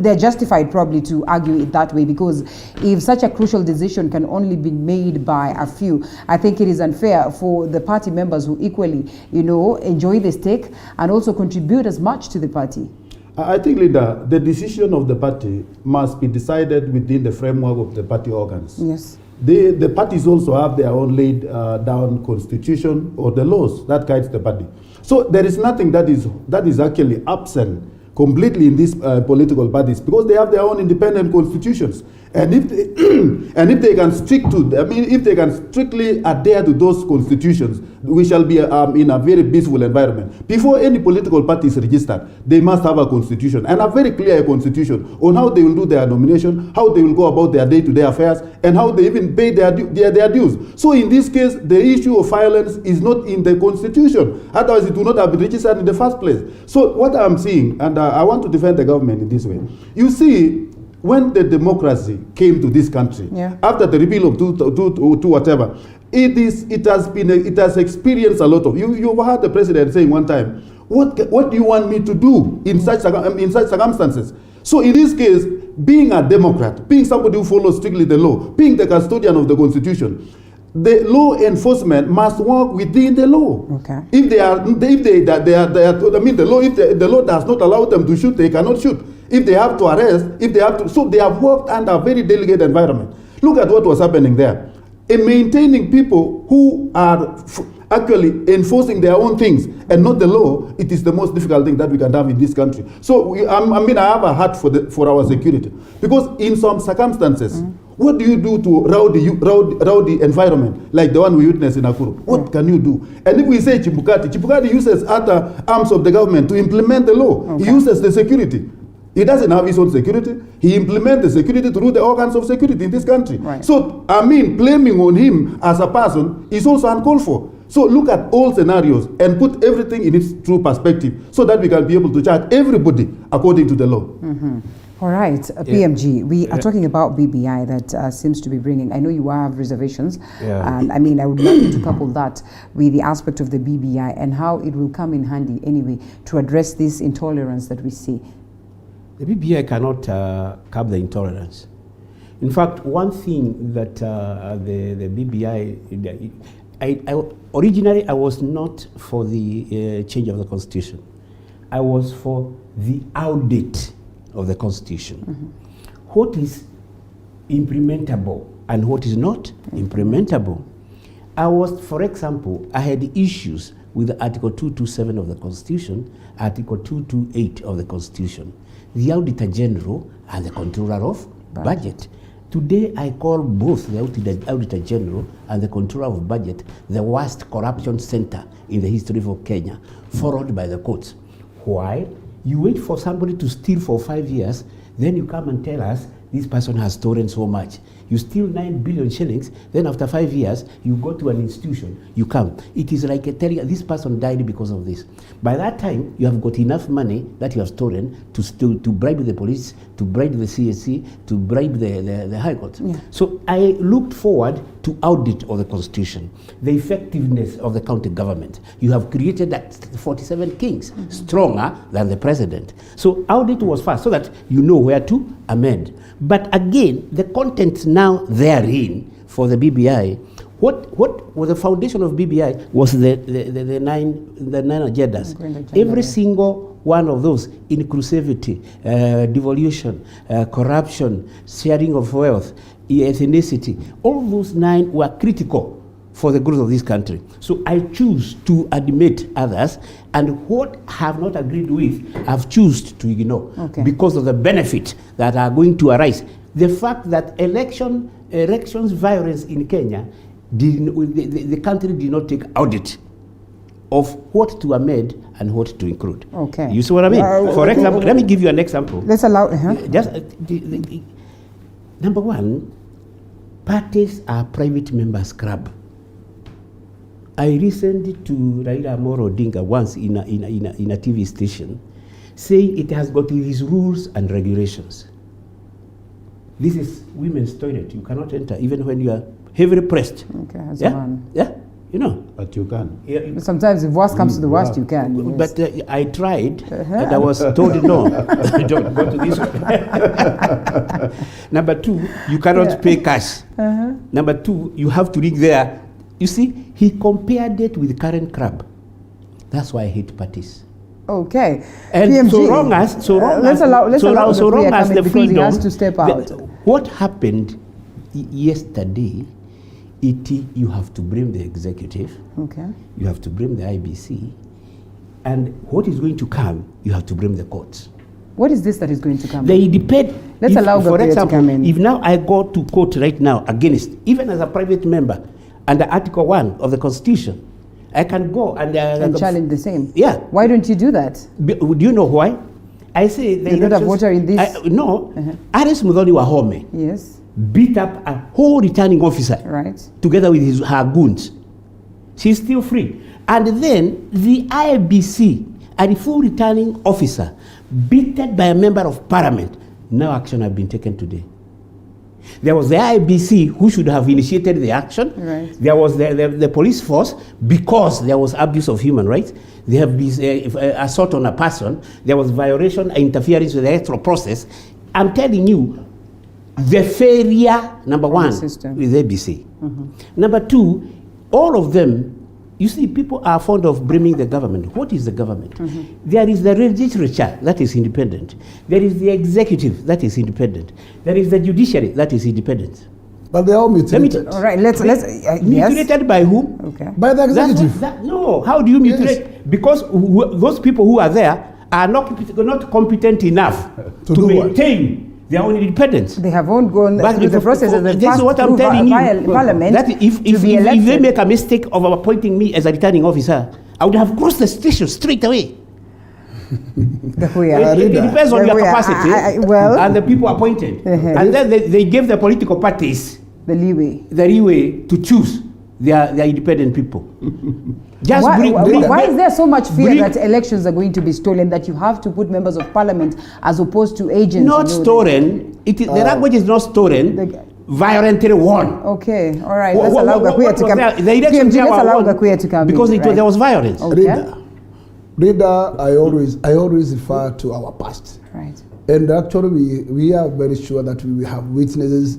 they're justified probably to argue it that way, because if such a crucial decision can only be made by a few, I think it is unfair for the party members who equally, enjoy the stake and also contribute as much to the party. I think, Linda, the decision of the party must be decided within the framework of the party organs. Yes. The parties also have their own laid down constitution or the laws that guides the party. So there is nothing that is actually absent completely in these political parties, because they have their own independent constitutions. And if they can if they can strictly adhere to those constitutions, we shall be in a very peaceful environment. Before any political party is registered, they must have a constitution, and a very clear constitution on how they will do their nomination, how they will go about their day-to-day affairs, and how they even pay their dues. So in this case, the issue of violence is not in the constitution. Otherwise, it would not have been registered in the first place. So what I'm seeing, and I want to defend the government in this way, you see, when the democracy came to this country, after the repeal of two whatever, it has experienced a lot of. You've heard the president saying one time, "What do you want me to do in such circumstances?" So in this case, being a Democrat, being somebody who follows strictly the law, being the custodian of the Constitution, the law enforcement must work within the law. Okay. If the law does not allow them to shoot, they cannot shoot. If they have to arrest, so they have worked under a very delicate environment. Look at what was happening there. In maintaining people who are actually enforcing their own things and not the law, it is the most difficult thing that we can have in this country. So I have a heart for our security, because in some circumstances, what do you do to rowdy environment like the one we witnessed in Nakuru? What can you do? And if we say Chibukati uses other arms of the government to implement the law. Okay. He uses the security. He doesn't have his own security. He implements the security through the organs of security in this country. Right. So, blaming on him as a person is also uncalled for. So look at all scenarios and put everything in its true perspective, so that we can be able to charge everybody according to the law. Mm-hmm. All right, PMG, we are talking about BBI that seems to be bringing, I know you have reservations, and I would like you to couple that with the aspect of the BBI and how it will come in handy anyway to address this intolerance that we see. The BBI cannot curb the intolerance. In fact, one thing that the BBI, originally I was not for the change of the constitution. I was for the audit of the constitution. What is implementable and what is not implementable. I was, for example, I had issues with Article 227 of the Constitution, Article 228 of the Constitution, the Auditor General and the Controller of Budget. Today, I call both the Auditor General and the Controller of Budget the worst corruption center in the history of Kenya, followed by the courts. Why? You wait for somebody to steal for 5 years, then you come and tell us this person has stolen so much. You steal 9 billion shillings, then after 5 years, you go to an institution, you come. It is like telling this person died because of this. By that time, you have got enough money that you have stolen to bribe the police, to bribe the CSC, to bribe the High Court. Yeah. So I looked forward to audit of the Constitution, the effectiveness of the county government. You have created that 47 kings, stronger than the president. So audit was first, so that you know where to amend. But again, the content now therein for the BBI, what was the foundation of BBI was the nine agendas. Every single one of those, inclusivity, devolution, corruption, sharing of wealth, ethnicity, all those 9 were critical for the growth of this country. So I choose to admit others, and what I have not agreed with, I've chosen to ignore because of the benefit that are going to arise. The fact that elections violence in Kenya, the country did not take audit of what to amend and what to include. Okay. You see what I mean? For example, let me give you an example. Let's allow. Number one, parties are private members' club. I listened to Raila Amolo Odinga once in a TV station saying it has got these rules and regulations. This is women's toilet. You cannot enter even when you are heavily pressed. Okay, as a man. Yeah, you know. But you can. Yeah. Sometimes if worst comes to the worst, you can. Yes. But I tried, and I was told no. Don't go to this one. Number 2, you cannot pay cash. Number 2, you have to ring there. You see, he compared it with current crab. That's why I hate parties. Okay. And PMG, so long as the freedom, he has to step out. What happened yesterday, you have to blame the executive. Okay. You have to blame the IBC. And what is going to come, you have to blame the courts. What is this that is going to come? They depend. Let's allow for example, to come in. If now I go to court right now against, even as a private member, under Article 1 of the Constitution, I can go and challenge the same. Yeah. Why don't you do that? Do you know why? I say you're not a voter in this. No. Ares Muthoni Wahome. Yes. Beat up a whole returning officer. Right. Together with her goons. She's still free. And then the IBC, a full returning officer, beaten by a member of parliament. No action has been taken today. There was the IBC who should have initiated the action. Right. There was the police force because there was abuse of human rights. There have been assault on a person. There was violation, interference with the electoral process. I'm telling you, the failure, number 1, with ABC. Number 2, all of them, you see, people are fond of blaming the government. What is the government? There is the legislature that is independent. There is the executive that is independent. There is the judiciary that is independent. But they are all mutilated. All right, let's mutilated by whom? Okay. By the executive. No, how do you mutilate? Yes. Because those people who are there are not competent enough to maintain their own independence. They have all gone through the process of the this is what I'm telling you. Parliament. That if they make a mistake of appointing me as a returning officer, I would have crossed the station straight away. It depends on your capacity and the people appointed. And then they gave the political parties the leeway to choose their independent people. Why is there so much fear that elections are going to be stolen that you have to put members of parliament as opposed to agents? Not stolen. The language is not stolen. Violently won. Okay, all right. Let's allow Gakuya to come. PMG, let's allow Gakuya to come because there was violence. Okay. Reader, I always refer to our past. Right. And actually, we are very sure that we will have witnesses.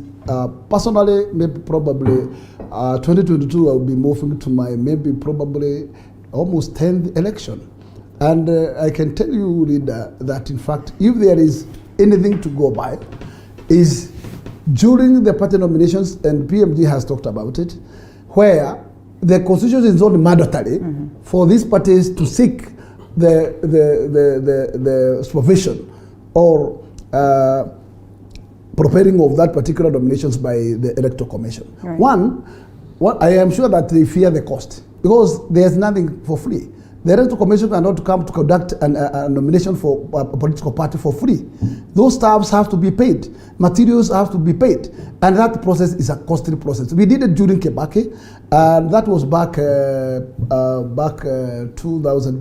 Personally, maybe probably 2022, I will be moving to my maybe probably almost 10th election. And I can tell you, Leader, that in fact, if there is anything to go by, is during the party nominations, and PMG has talked about it, where the constitution is not mandatory for these parties to seek the supervision or preparing of that particular nominations by the Electoral Commission. Right. One, I am sure that they fear the cost because there's nothing for free. The Electoral Commission cannot come to conduct a nomination for a political party for free. Those staffs have to be paid. Materials have to be paid. And that process is a costly process. We did it during Kebake, and that was back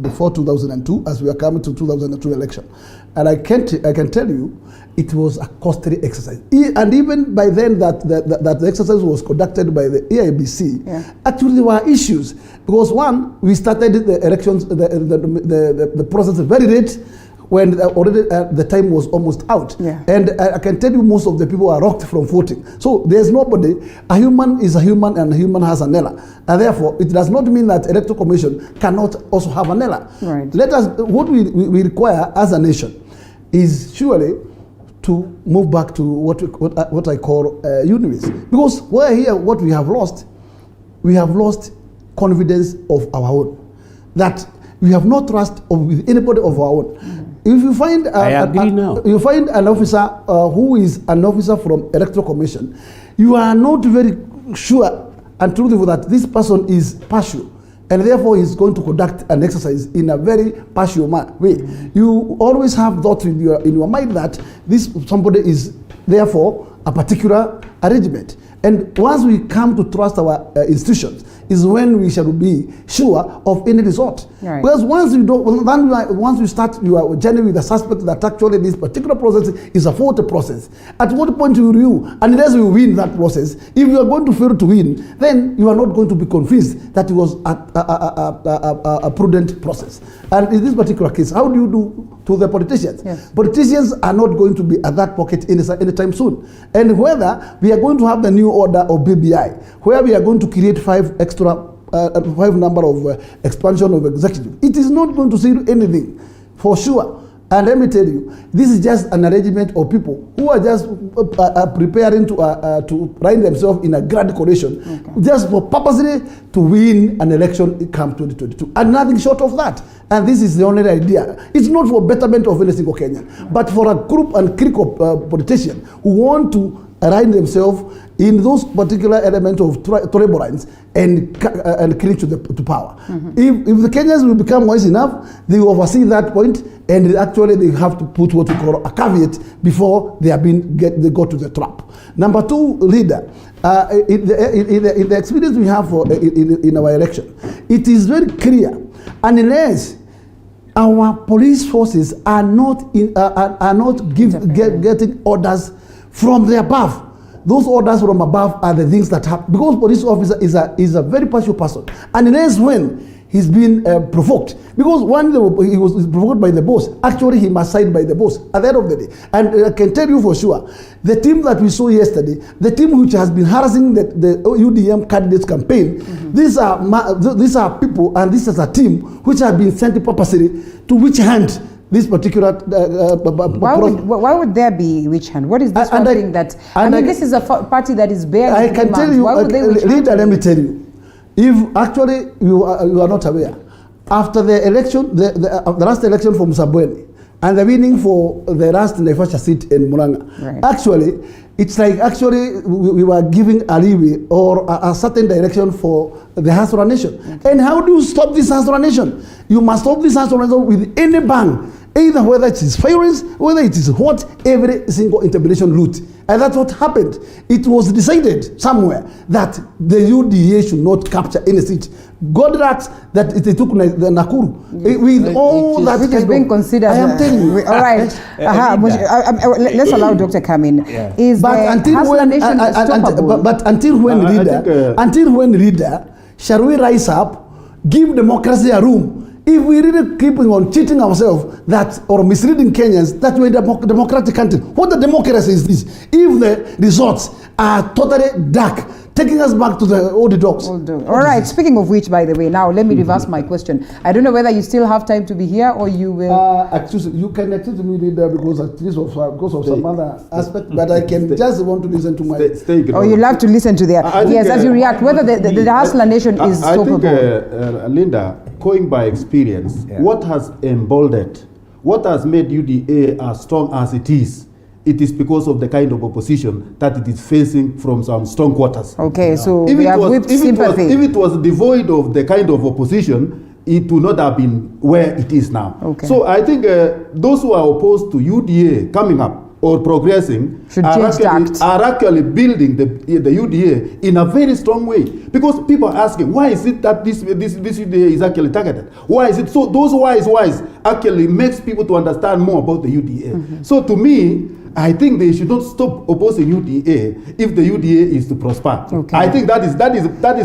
before 2002, as we are coming to 2002 election. And I can tell you, it was a costly exercise. And even by then that the exercise was conducted by the EIBC, actually there were issues. Because one, we started the elections, the process very late, when already the time was almost out. And I can tell you most of the people are rocked from voting. So there's nobody, a human is a human and a human has an error. And therefore, it does not mean that Electoral Commission cannot also have an error. Right. What we require as a nation is surely to move back to what I call unities. Because we're here, what we have lost confidence of our own. That we have no trust with anybody of our own. If you find you find an officer who is an officer from Electoral Commission, you are not very sure and truthful that this person is partial, and therefore is going to conduct an exercise in a very partial way. You always have thought in your mind that this somebody is therefore a particular arrangement. And once we come to trust our institutions, is when we shall be sure of any result. Right. Because once you don't, once you start your journey with the suspect that actually this particular process is a faulty process, at what point will you, unless you win that process, if you are going to fail to win, then you are not going to be convinced that it was a prudent process. And in this particular case, how do you do to the politicians? Yes. Politicians are not going to be at that pocket anytime soon. And whether we are going to have the new order of BBI, where we are going to create 5 number of expansion of executive, it is not going to see anything for sure. And let me tell you, this is just an arrangement of people who are just preparing to write themselves in a grand coalition, just for purposely to win an election come 2022, and nothing short of that. And this is the only idea. It's not for betterment of any single Kenyan, but for a group and clique of politicians who want to align themselves in those particular elements of turbulence and cling to power. If the Kenyans will become wise enough, they will oversee that point, and actually they have to put what we call a caveat before they go to the trap. Number 2, leader. In the experience we have in our election, it is very clear, unless our police forces are not getting orders from the above. Those orders from above are the things that happen, because police officer is a very partial person, and unless when he's been provoked, because when he was provoked by the boss, actually he must side by the boss at the end of the day. And I can tell you for sure, the team that we saw yesterday, the team which has been harassing the UDM candidates campaign, these are people, and this is a team which have been sent purposely to which hand this particular why would there be which hand? What is this thing that this is a party that is barely I can tell you, leader, let me tell you, if actually you are not aware, after the election, the last election from Sabweni, and the winning for the last Naivasha seat in Murang'a, actually, it's like actually we were giving a leeway or a certain direction for the Hasra nation. And how do you stop this Hasra nation? You must stop this Hasra nation with any bang, either whether it is violence, whether it is what, every single interpellation route. And that's what happened. It was decided somewhere that the UDA should not capture any seat. God racks that it took the Nakuru. With all that which is being considered. I am telling you. All right. Let's allow Dr. come in. But until when leader, shall we rise up, give democracy a room, If we really keep on cheating ourselves that or misleading Kenyans that we're a democratic country, what the democracy is this? If the results are totally dark, taking us back to the old dogs. All right, speaking of which, by the way, now let me reverse my question. I don't know whether you still have time to be here or you will... You can accuse me leader because of some other aspect, but I can just want to listen to my... Oh, you love to listen to their... Yes, as you react, whether the Hustler Nation is stoppable. I think, Linda, going by experience, what has emboldened, what has made UDA as strong as it is because of the kind of opposition that it is facing from some strong quarters. Okay, so we have whipped sympathy. If it was devoid of the kind of opposition, it would not have been where it is now. Okay. So I think those who are opposed to UDA coming up or progressing are actually building the UDA in a very strong way, because people are asking, why is it that this UDA is actually targeted? Why is it so? Those whys actually makes people to understand more about the UDA. So to me, I think they should not stop opposing UDA if the UDA is to prosper. Okay. I think that is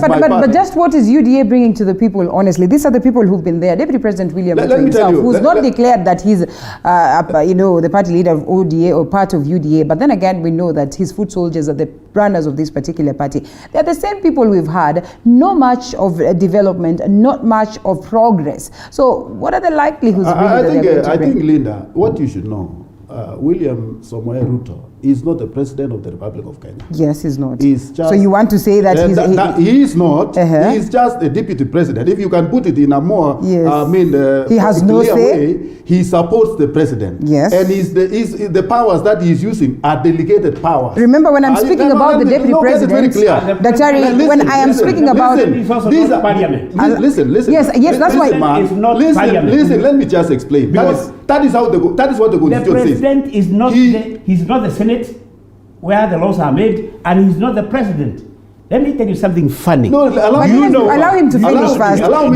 my part. But just what is UDA bringing to the people, honestly? These are the people who've been there. Deputy President William Ruto himself, who's not declared that he's the party leader of ODA or part of UDA, but then again, we know that his foot soldiers are the runners of this particular party. They're the same people we've had, not much of development, not much of progress. So what are the likelihoods? I think, Linda, what you should know, William Samoei Ruto is not the president of the Republic of Kenya. Yes, he's not. He's just, so you want to say that he is not. He is just a deputy president. If you can put it in a more, he has no say. Way, he supports the president. Yes. And the powers that he is using are delegated powers. Remember, when I'm speaking about the deputy president, Daktari, when I am speaking about these are parliament. Listen. Yes, that's why it's not parliament. Listen, let me just explain. Because that is what the constitution says. The president is not he's not the Senate where the laws are made, and he's not the president. Let me tell you something funny. No, allow him to finish first. Allow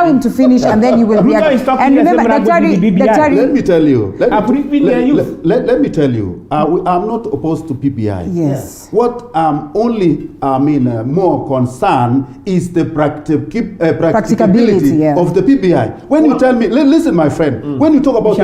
him to finish, and then you will react. And remember, Daktari, let me tell you. Let me tell you. I'm not opposed to PPI. Yes. What I'm only more concerned is the practicability of the PPI. When you tell me, listen, my friend. When you talk about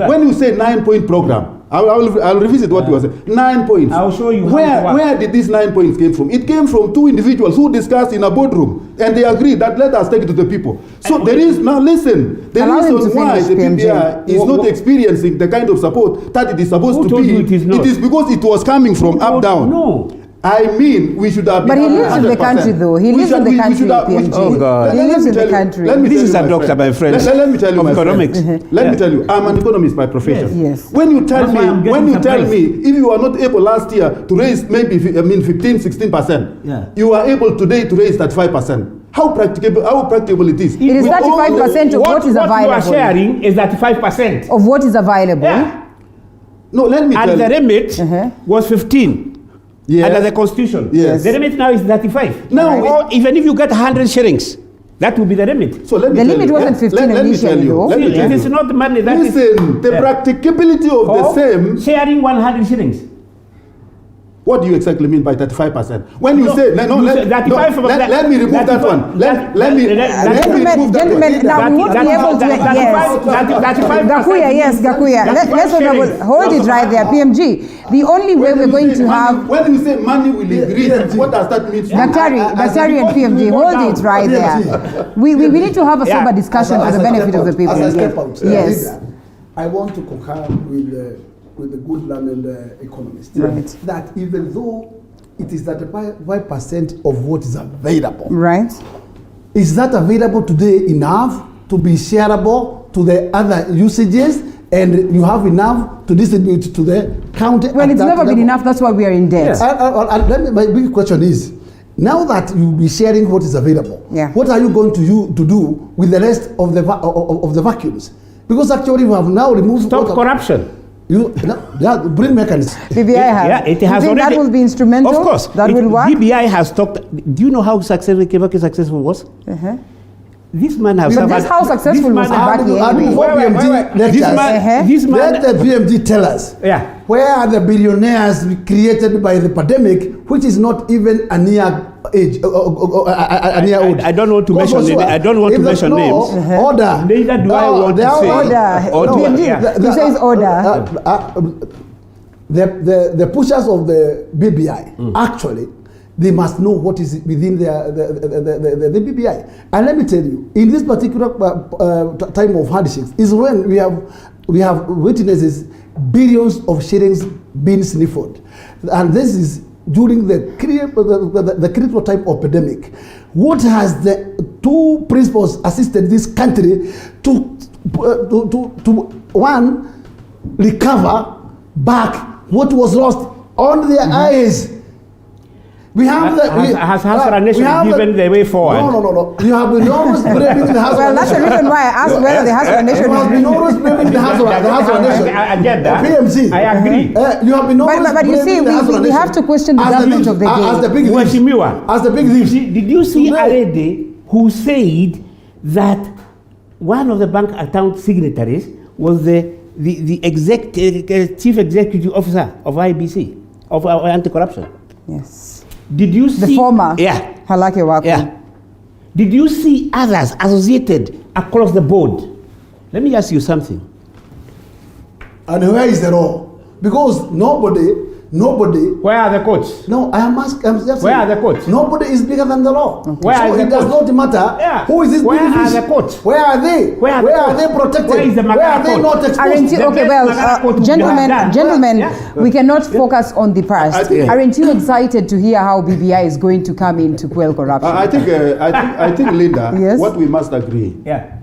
when you say 9-point program. I'll revisit what you were saying. 9 points. I'll show you. Where did these 9 points came from? It came from 2 individuals who discussed in a boardroom, and they agreed that let us take it to the people. So there is now listen. The reason why the PPI is not experiencing the kind of support that it is supposed to be, it is because it was coming from up down. No. I mean, we should have been. But he lives in the country, though. He lives in the country, PMG. Oh, God. He lives in the country. This is a doctor, my friend. Let me tell you, my economics. Let me tell you, I'm an economist by profession. Yes. When you tell me, if you are not able last year to raise maybe 15-16%, you are able today to raise 35%. How practicable it is? It is 35% of what is available. What you are sharing is 35% of what is available. Yeah. No, let me tell you. And the remit was 15. Yes. Under the constitution. Yes. The limit now is 35. Now, or even if you get 100 shillings, that will be the limit. So let me the limit wasn't 15 initially, though. It is not the money that the practicability of the same. Sharing 100 shillings. What do you exactly mean by 35%? When you say let me remove that one. Let me remove that one. Now we won't be able to. Yes, Gakuya. Let's hold it right there, PMG. The only way we're going to have. When you say money will increase, what does that mean? Daktari and PMG, hold it right there. We need to have a sober discussion for the benefit of the people. Yes. I want to concur with the good learned economist, that even though it is 35% of what is available, is that available today enough to be shareable to the other usages, and you have enough to distribute to the county? Well, it's never been enough. That's why we are in debt. My big question is, now that you'll be sharing what is available, what are you going to do with the rest of the vacuums? Because actually we have now removed corruption. Bring mechanisms. BBI has. Yeah, it has already. That will be instrumental. Of course, that will work. BBI has talked. Do you know how successful was? This man has. But this how successful was Kibaki anyway. Let the BMG tell us. Where are the billionaires created by the pandemic, which is not even a near age, a near old? I don't want to mention names. I don't want to mention names. Order. Neither do I want to say. He says order. The pushers of the BBI, actually, they must know what is within the BBI. And let me tell you, in this particular time of hardships, is when we have witnesses billions of shillings being sniffed, and this is during the critical time of pandemic. What has the two principles assisted this country to one, recover back what was lost on their eyes? We have has our nation given the way forward? No. You have been always blaming the House. Well, that's the reason why I asked whether the House of Nation. You have been always blaming the House of Nation. I get that. PMC. I agree. You have been always but you see, we have to question the government of the day. As the big thief. Did you see Arede, who said that one of the bank account signatories was the chief executive officer of IBC, of anti-corruption? Yes. Did you see the former? Yeah. Halake Wako. Yeah. Did you see others associated across the board? Let me ask you something. And where is the law? Because nobody. Where are the courts? No, I'm just where are the courts? Nobody is bigger than the law. Okay. Where so are the it does courts? not matter who is this. Where are the courts? Where are they? Where are they protected? Where is the Where are they not exposed? Okay, well, gentlemen, we cannot focus on the past. Aren't you excited to hear how BBI is going to come in to quell corruption? I think, Linda, yes? what we must agree. Yeah.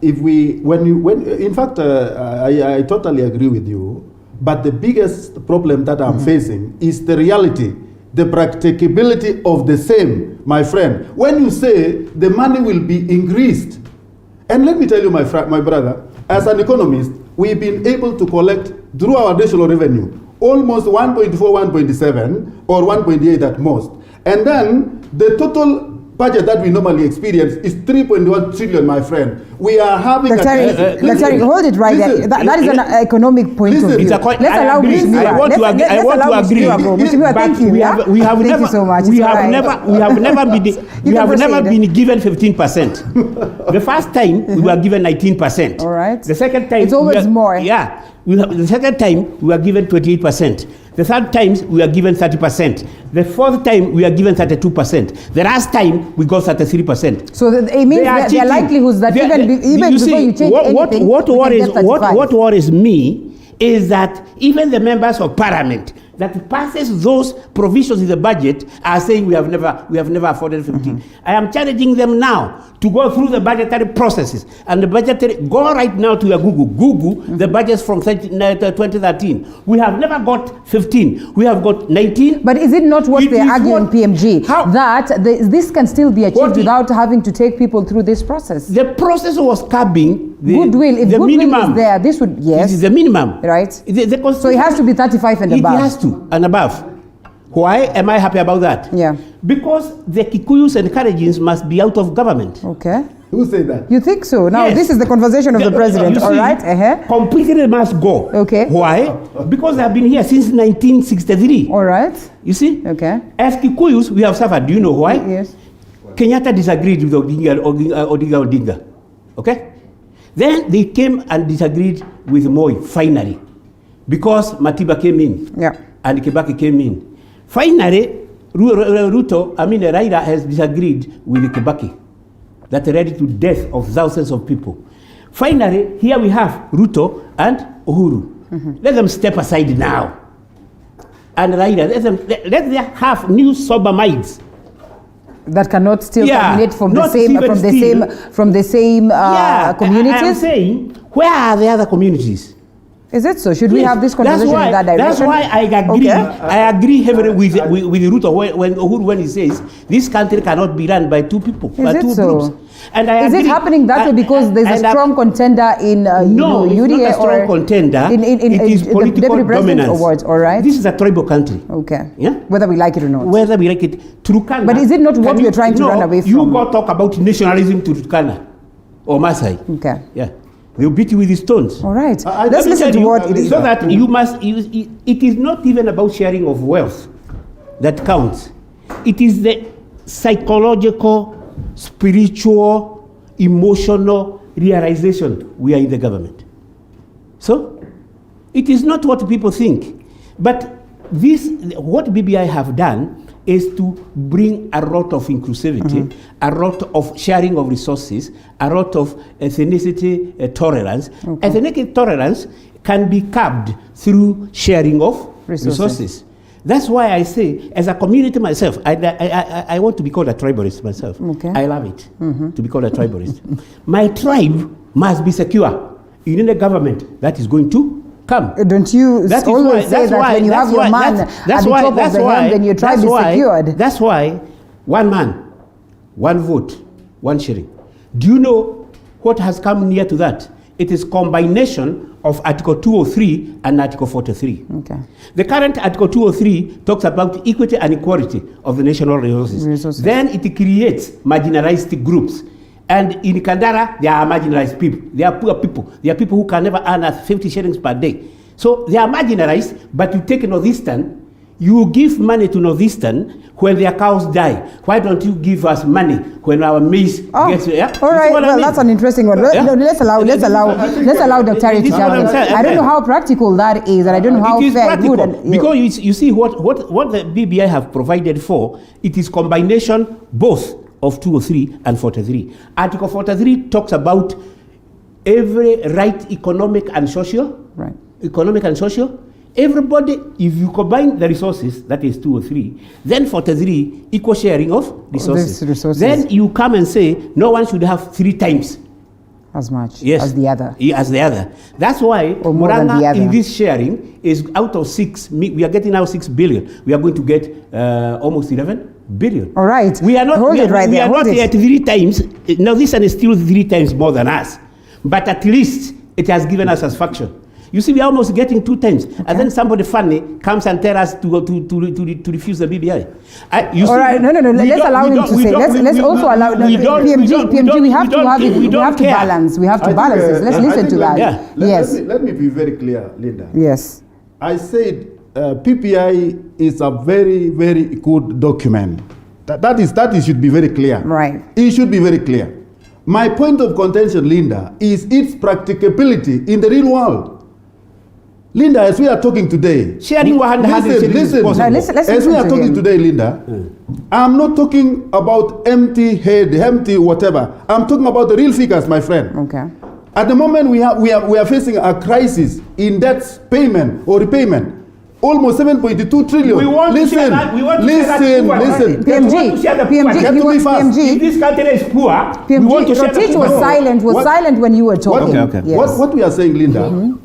In fact, I totally agree with you. But the biggest problem that I'm facing is the reality, the practicability of the same, my friend. When you say the money will be increased, and let me tell you, my brother, as an economist, we've been able to collect through our national revenue almost 1.4, 1.7, or 1.8 at most. And then the total budget that we normally experience is 3.1 trillion, my friend. We are having Dr. Hold it right there. That is an economic point of view. Let's allow Mheshimiwa. I want to agree. Thank you. Thank you so much. We have never been given 15%. The first time we were given 19%. All right. The second time it's always more. Yeah. The second time we were given 28%. The third time we were given 30%. The fourth time we were given 32%. The last time we got 33%. So it means there are likelihoods that even before you change anything, what worries me is that even the members of parliament that passes those provisions in the budget are saying we have never afforded 15. I am challenging them now to go through the budgetary processes and go right now to your Google the budgets from 2013. We have never got 15. We have got 19. But is it not what they're arguing, PMG, that this can still be achieved without having to take people through this process? The process was curbing goodwill. If goodwill minimum is there, this would, yes. This is the minimum. Right. So it has to be 35 and above. It has to, and above. Why am I happy about that? Yeah. Because the Kikuyus and Karajins must be out of government. Okay. Who said that? You think so? Now, Yes. this is the conversation of the president, all right? Completely must go. Okay. Why? Because they have been here since 1963. All right. You see? Okay. As Kikuyus, we have suffered. Do you know why? Yes. Kenyatta disagreed with Odinga. Okay? Then they came and disagreed with Moi, finally. Because Matiba came in. Yeah. And Kibaki came in. Finally, Raila has disagreed with Kibaki. That led to death of thousands of people. Finally, here we have Ruto and Uhuru. Let them step aside now. And Raila, let them have new sober minds. That cannot still terminate from the same communities. I am saying, where are the other communities? Is it so? Should we have this conversation in that direction? That's why I agree. Okay. I agree heavily with Ruto when he says this country cannot be run by two people, by two groups. And is it happening that way because there's a strong contender in no, it's not a strong contender. It is political dominance. Awards, all right. This is a tribal country. Okay. Yeah. Whether we like it or not. Whether we like it, Turkana. But is it not what we're trying to run away from? You go talk about nationalism to Turkana or Masai. Okay. Yeah. They'll beat you with the stones. All right. Let's Let's listen to what it is. So that you must, it is not even about sharing of wealth that counts. It is the psychological, spiritual, emotional realization we are in the government. So, it is not what people think. But what BBI have done is to bring a lot of inclusivity, a lot of sharing of resources, a lot of ethnicity tolerance. Okay. Ethnic tolerance can be curbed through sharing of resources. That's why I say, as a community myself, I want to be called a tribalist myself. Okay. I love it to be called a tribalist. My tribe must be secure in a government that is going to come. Don't you always say that when you have your man at the top of the hand, then your tribe is secured? That's why one man, one vote, one shilling. Do you know what has come near to that? It is combination of Article 203 and Article 43. Okay. The current Article 203 talks about equity and equality of the national resources. Then it creates marginalized groups. And in Kandara, there are marginalized people. They are poor people. They are people who can never earn 50 shillings per day. So they are marginalized, but you take Northeastern, you give money to Northeastern when their cows die. Why don't you give us money when our maize gets... Yeah? All right, well, that's an interesting one. Let's allow Dr. Harry to jump in. I don't know how practical that is, and I don't know how fair it would. Because you see what the BBI have provided for, it is combination both of 203 and 43. Article 43 talks about every right, economic and social. Right. Economic and social. Everybody, if you combine the resources, that is 203, then 43, equal sharing of resources. Then you come and say, no one should have 3 times as much as the other. As the other. That's why Muranga in this sharing is out of 6, we are getting now 6 billion. We are going to get almost 11 billion. All right. We are not, Hold it right there. We are not yet 3 times. Now this one is still 3 times more than us. But at least it has given us satisfaction. You see, we are almost getting 2 times. Okay. And then somebody funny comes and tells us to refuse the BBI. All right, no. Let's allow him to say. Let's also allow PMG. We have to have it. We have to balance. We have to balance this. Let's listen to that. Yeah. Yes. Let me be very clear, Linda. Yes. I said PPI is a very, very good document. That should be very clear. Right. It should be very clear. My point of contention, Linda, is its practicability in the real world. Linda, as we are talking today, sharing 100 listen. As we are talking today, Linda, I'm not talking about empty head, empty whatever. I'm talking about the real figures, my friend. Okay. At the moment, we are facing a crisis in debt payment or repayment. Almost 7.2 trillion. We want to share that. Listen. PMG. If this country is poor, we want to share that. Was silent when you were talking. Okay. Yes. What we are saying, Linda,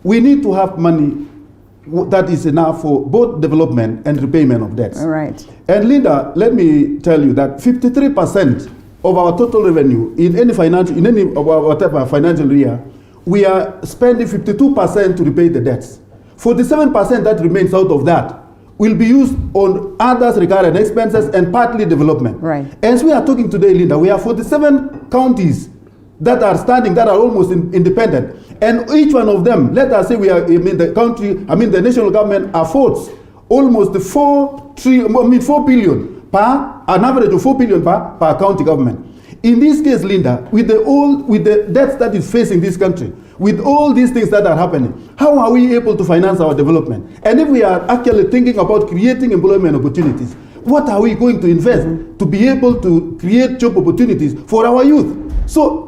we need to have money that is enough for both development and repayment of debts. All right. And Linda, let me tell you that 53% of our total revenue in any whatever financial year, we are spending 52% to repay the debts. 47% that remains out of that will be used on others recurrent expenses and partly development. Right. As we are talking today, Linda, we have 47 counties that are standing, that are almost independent. And each one of them, let us say the national government affords almost 4 billion per, an average of 4 billion per county government. In this case, Linda, with the debts that is facing this country, with all these things that are happening, how are we able to finance our development? And if we are actually thinking about creating employment opportunities, what are we going to invest to be able to create job opportunities for our youth? So,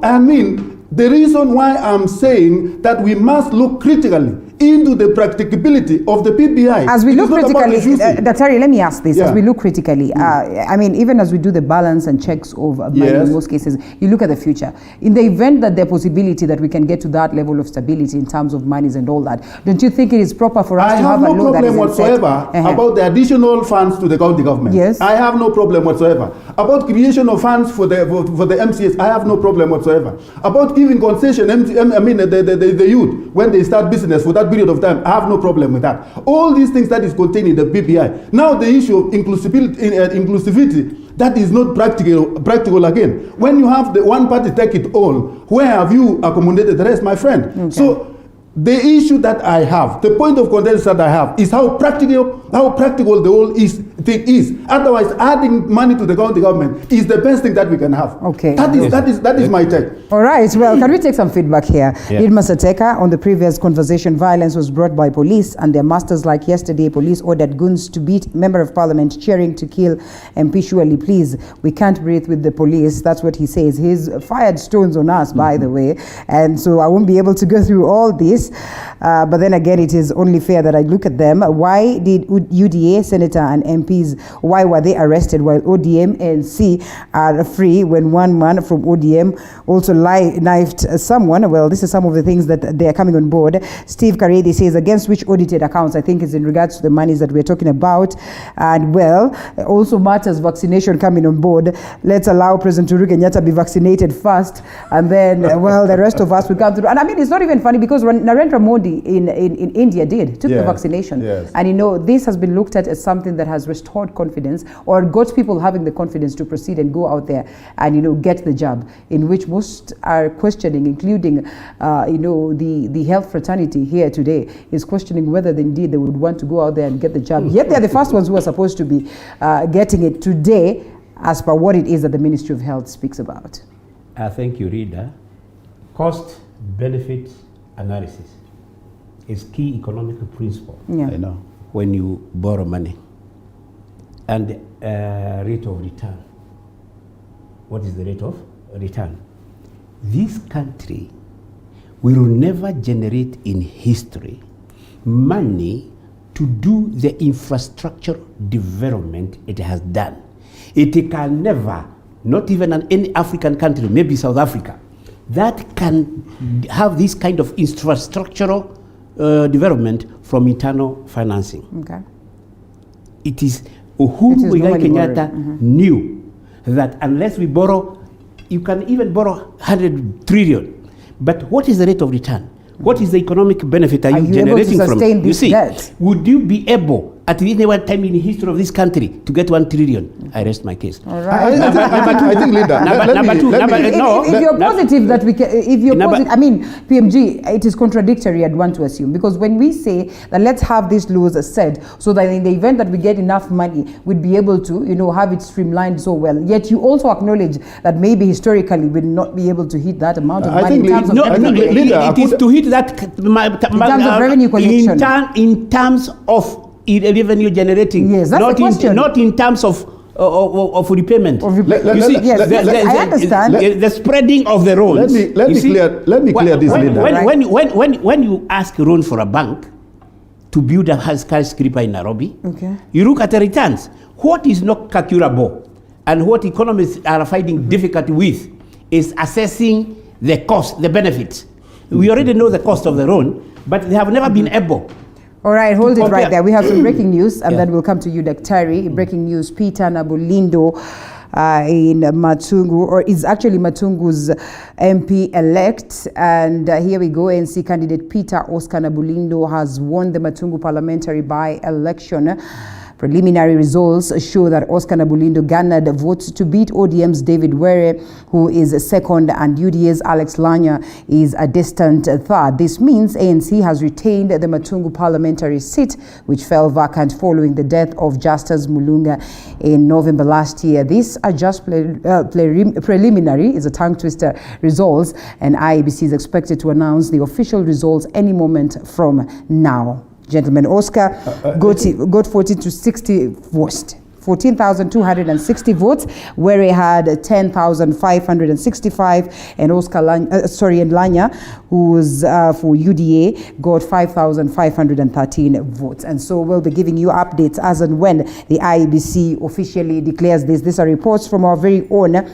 the reason why I'm saying that we must look critically into the practicability of the PBI. As we look critically, Dr. Ari, let me ask this. As we look critically, even as we do the balance and checks of money in most cases, you look at the future. In the event that there possibility that we can get to that level of stability in terms of monies and all that, don't you think it is proper for us to have a law that is I have no problem whatsoever about the additional funds to the county government. Yes. I have no problem whatsoever. About creation of funds for the MCS, I have no problem whatsoever. About giving concession, the youth, when they start business for that period of time, I have no problem with that. All these things that is contained in the PPI. Now the issue of inclusivity, that is not practical again. When you have the one party take it all, where have you accommodated the rest, my friend? Okay. So the issue that I have, the point of contention that I have, is how practical the whole thing is. Otherwise, adding money to the county government is the best thing that we can have. Okay. That is my take. All right. Well, can we take some feedback here? Yeah. Lidma Sateka, on the previous conversation, violence was brought by police and their masters. Like yesterday, police ordered goons to beat Member of Parliament, cheering to kill MP Shuali. Please, we can't breathe with the police. That's what he says. He's fired stones on us, by the way. And so I won't be able to go through all this. But then again, it is only fair that I look at them. Why did UDA, Senator and MPs, why were they arrested while ODM and C are free when one man from ODM also knifed someone? Well, this is some of the things that they are coming on board. Steve Karedi says, against which audited accounts? I think it's in regards to the monies that we're talking about. And well, also matters vaccination coming on board. Let's allow President Uhuru Kenyatta be vaccinated first, and then, well, the rest of us will come through. And I mean, it's not even funny because Narendra Modi in India took the vaccination. Yes. And you know, this has been looked at as something that has restored confidence or got people having the confidence to proceed and go out there and, you know, get the jab, in which most are questioning, including, you know, the health fraternity here today is questioning whether indeed they would want to go out there and get the jab. Yet they're the first ones who are supposed to be getting it today, as per what it is that the Ministry of Health speaks about. Thank you, Rita. Cost-benefit analysis is key economic principle. Yeah. I know. When you borrow money. And rate of return. What is the rate of return? This country will never generate in history money to do the infrastructure development it has done. It can never, not even any African country, maybe South Africa, that can have this kind of infrastructural development from internal financing. Okay. It is Uhuru Muigai Kenyatta knew that unless we borrow, you can even borrow 100 trillion. But what is the rate of return? What is the economic benefit are you generating from it? You see, would you be able at any one time in the history of this country to get 1 trillion? I rest my case. All right. I think, Linda, if you're positive that we can, if you're positive, I mean, PMG, it is contradictory, I'd want to assume, because when we say that let's have these laws said so that in the event that we get enough money, we'd be able to, you know, have it streamlined so well. Yet you also acknowledge that maybe historically we'll not be able to hit that amount of money in terms of it is to hit that in terms of revenue collection. In terms of revenue generating, yes, that's the question. Not in terms of repayment. You see, I understand. The spreading of the loans. Let me clear this, Linda. When you ask a loan for a bank to build a skyscraper in Nairobi, okay, you look at the returns. What is not calculable and what economists are finding difficulty with is assessing the cost, the benefits. We already know the cost of the loan, but they have never been able. All right, hold it right there. We have some breaking news, and then we'll come to you, Daktari. Breaking news, Peter Nabulindo in Matungu, or is actually Matungu's MP-elect. And here we go. ANC candidate Peter Oscar Nabulindo has won the Matungu parliamentary by-election. Preliminary results show that Oscar Nabulindo garnered votes to beat ODM's David Were, who is second, and UDA's Alex Lanya is a distant third. This means ANC has retained the Matungu parliamentary seat, which fell vacant following the death of Justus Mulunga in November last year. These are just preliminary, is a tongue twister, results, and IEBC is expected to announce the official results any moment from now. Gentlemen, Oscar got 14,260 votes. 14,260 votes, where he had 10,565, and Lanya, who was for UDA, got 5,513 votes. And so we'll be giving you updates as and when the IEBC officially declares this. These are reports from our very own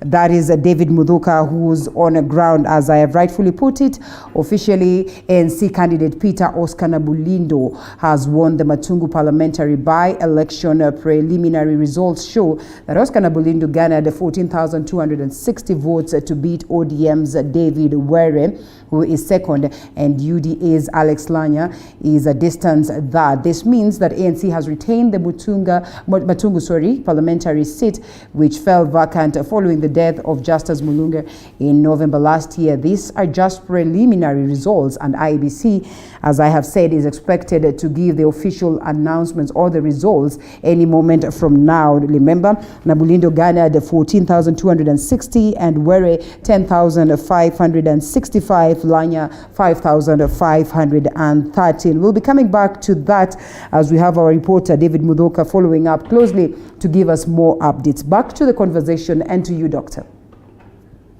That is David Muthuka, who's on the ground, as I have rightfully put it. Officially, ANC candidate Peter Oscar Nabulindo has won the Matungu parliamentary by-election. Preliminary results show that Oscar Nabulindo garnered 14,260 votes to beat ODM's David Were, who is second, and UDA's Alex Lanya is a distance that. This means that ANC has retained the Matungu parliamentary seat, which fell vacant following the death of Justus Mulunga in November last year. These are just preliminary results, and IEBC, as I have said, is expected to give the official announcements or the results any moment from now. Remember, Nabulindo garnered 14,260 and Were 10,565, Lanya 5,513. We'll be coming back to that as we have our reporter David Muthuka following up closely to give us more updates. Back to the conversation and to you, Doctor.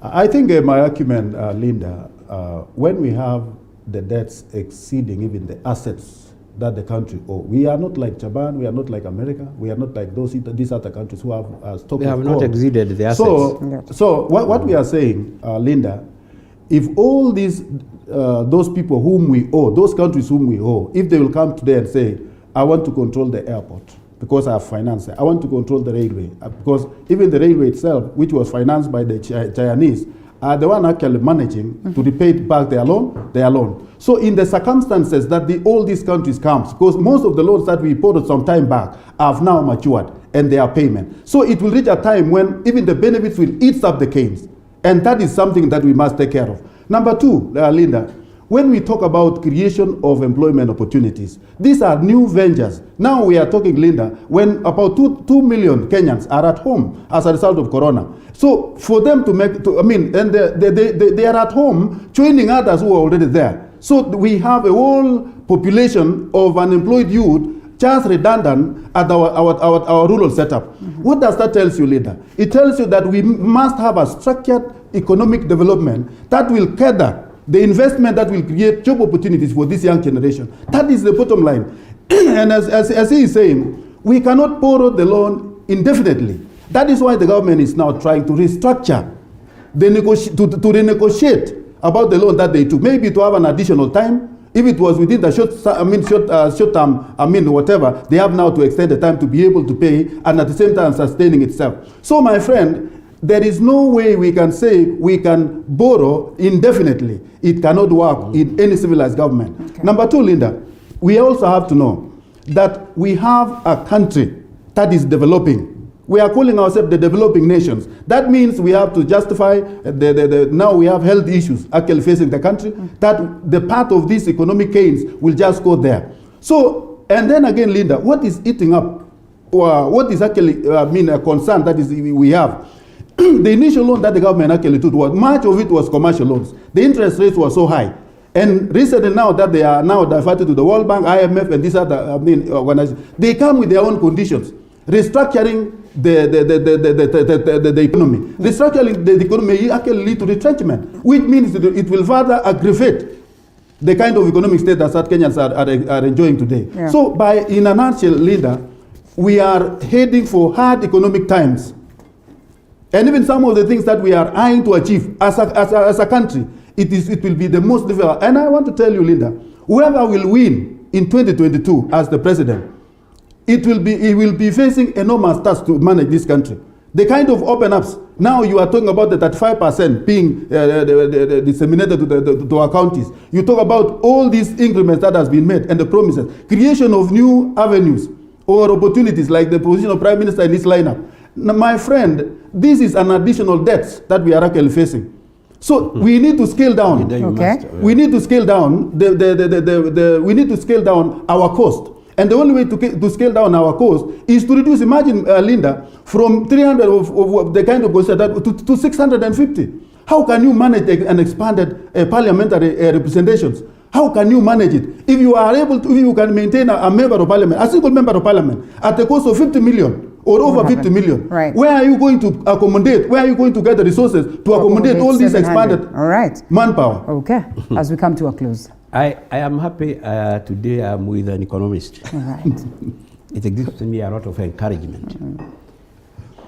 I think my argument, Linda, when we have the debts exceeding even the assets that the country owe, we are not like Japan, we are not like America, we are not like these other countries who have stock. They have not exceeded the assets. So what we are saying, Linda, if all these those people whom we owe, those countries whom we owe, if they will come today and say, I want to control the airport because I have finance it. I want to control the railway because even the railway itself, which was financed by the Chinese, are the one actually managing to repay back their loan. So in the circumstances that all these countries comes, because most of the loans that we borrowed some time back have now matured and they are payment. So it will reach a time when even the benefits will eat up the gains. And that is something that we must take care of. Number two, Linda, when we talk about creation of employment opportunities, these are new ventures. Now we are talking, Linda, when about 2 million Kenyans are at home as a result of Corona. So for them to make, and they are at home joining others who are already there. So we have a whole population of unemployed youth just redundant at our rural setup. What does that tell you, Linda? It tells you that we must have a structured economic development that will cater the investment that will create job opportunities for this young generation. That is the bottom line. And as he is saying, we cannot borrow the loan indefinitely. That is why the government is now trying to restructure, to renegotiate about the loan that they took, maybe to have an additional time. If it was within the short term, whatever, they have now to extend the time to be able to pay and at the same time sustaining itself. So my friend, there is no way we can say we can borrow indefinitely. It cannot work in any civilized government. Okay. Number two, Linda, we also have to know that we have a country that is developing. We are calling ourselves the developing nations. That means we have to justify, now we have health issues actually facing the country, that the part of these economic gains will just go there. So, and then again, Linda, what is eating up, or what is actually, a concern that is we have? The initial loan that the government actually took, much of it was commercial loans. The interest rates were so high. And recently now that they are now diverted to the World Bank, IMF, and these other organizations, they come with their own conditions. Restructuring the economy. Restructuring the economy actually lead to retrenchment, which means it will further aggravate the kind of economic status that Kenyans are enjoying today. Yeah. So in a nutshell, Linda, we are heading for hard economic times. And even some of the things that we are eyeing to achieve as a country, it will be the most difficult. And I want to tell you, Linda, whoever will win in 2022 as the president, he will be facing enormous tasks to manage this country. The kind of open-ups, now you are talking about the 35% being disseminated to our counties. You talk about all these increments that has been made and the promises. Creation of new avenues or opportunities like the position of Prime Minister in this lineup. Now, my friend, this is an additional debt that we are actually facing. So we need to scale down. We need to scale down we need to scale down our cost. And the only way to scale down our cost is to reduce, imagine, Linda, from 300 of the kind of cost to 650. How can you manage an expanded parliamentary representations? How can you manage it? If you are able to, if you can maintain a member of parliament, a single member of parliament, at the cost of 50 million or over 50 million, right. Where are you going to accommodate? Where are you going to get the resources to accommodate all this expanded manpower? Okay, as we come to a close. I am happy today I'm with an economist. Right. It gives me a lot of encouragement.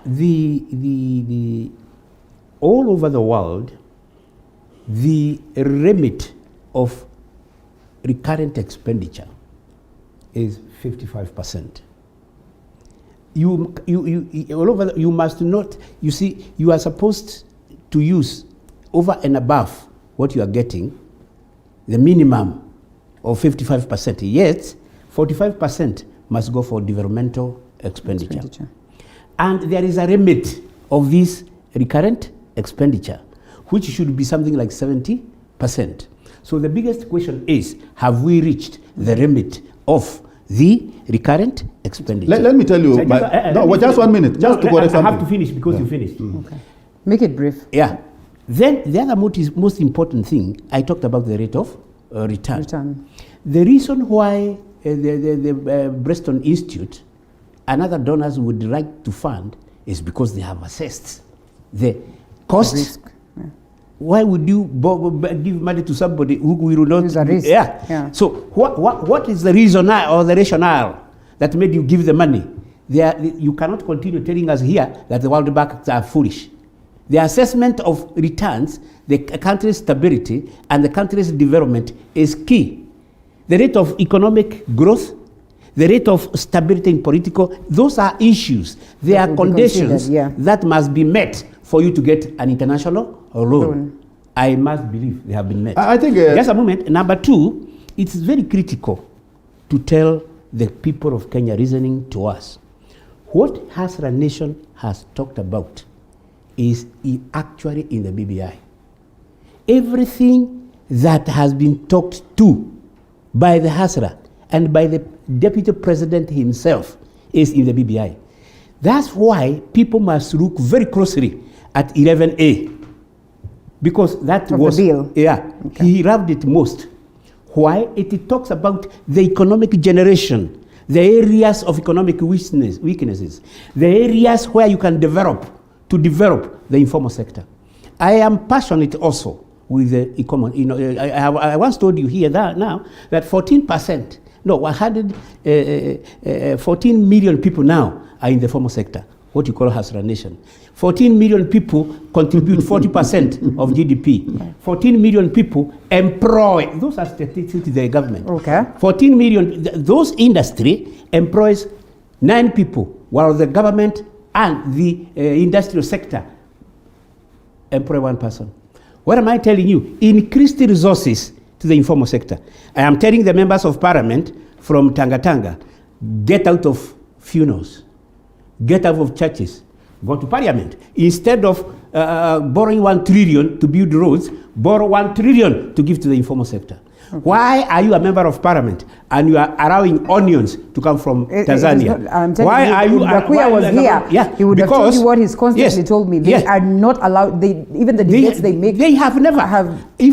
The all over the world, the remit of recurrent expenditure is 55%. All over, you must not, you see, you are supposed to use over and above what you are getting, the minimum of 55%. Yet, 45% must go for developmental expenditure. And there is a remit of this recurrent expenditure, which should be something like 70%. So the biggest question is, have we reached the remit of the recurrent expenditure? Let me tell you, just 1 minute, just to correct something. I have to finish because you finished. Okay. Make it brief. Yeah. Then the other most important thing, I talked about the rate of return. The reason why the Brestone Institute and other donors would like to fund is because they have assessed the cost. Risk. Why would you give money to somebody who will not? Use a risk. Yeah. So what is the reason or the rationale that made you give the money? You cannot continue telling us here that the World Bank are foolish. The assessment of returns, the country's stability and the country's development is key. The rate of economic growth, the rate of stability in political, those are issues. They are conditions that must be met for you to get an international loan. I must believe they have been met. I think... Just a moment. Number two, it's very critical to tell the people of Kenya reasoning to us. What Hasra Nation has talked about is actually in the BBI. Everything that has been talked to by the Hasra and by the Deputy President himself is in the BBI. That's why people must look very closely at 11A. Because that was the bill. He loved it most. Why? It talks about the economic generation, the areas of economic weaknesses, the areas where you can develop the informal sector. I am passionate also with the economy. I once told you here now that 14%, 14 million people now are in the formal sector, what you call Hasra Nation. 14 million people contribute 40% of GDP. 14 million people employ, those are statistics of the government. 14 million, those industry employs 9 people, while the government and the industrial sector employ 1 person. What am I telling you? Increase the resources to the informal sector. I am telling the members of parliament from Tanga, get out of funerals, get out of churches, go to parliament. Instead of borrowing 1 trillion to build roads, borrow 1 trillion to give to the informal sector. Why are you a member of parliament and you are allowing onions to come from Tanzania? Why are you? Gakuya was here. He would have told you what he's constantly told me. They are not allowed. Even the debates they make. They have never have. I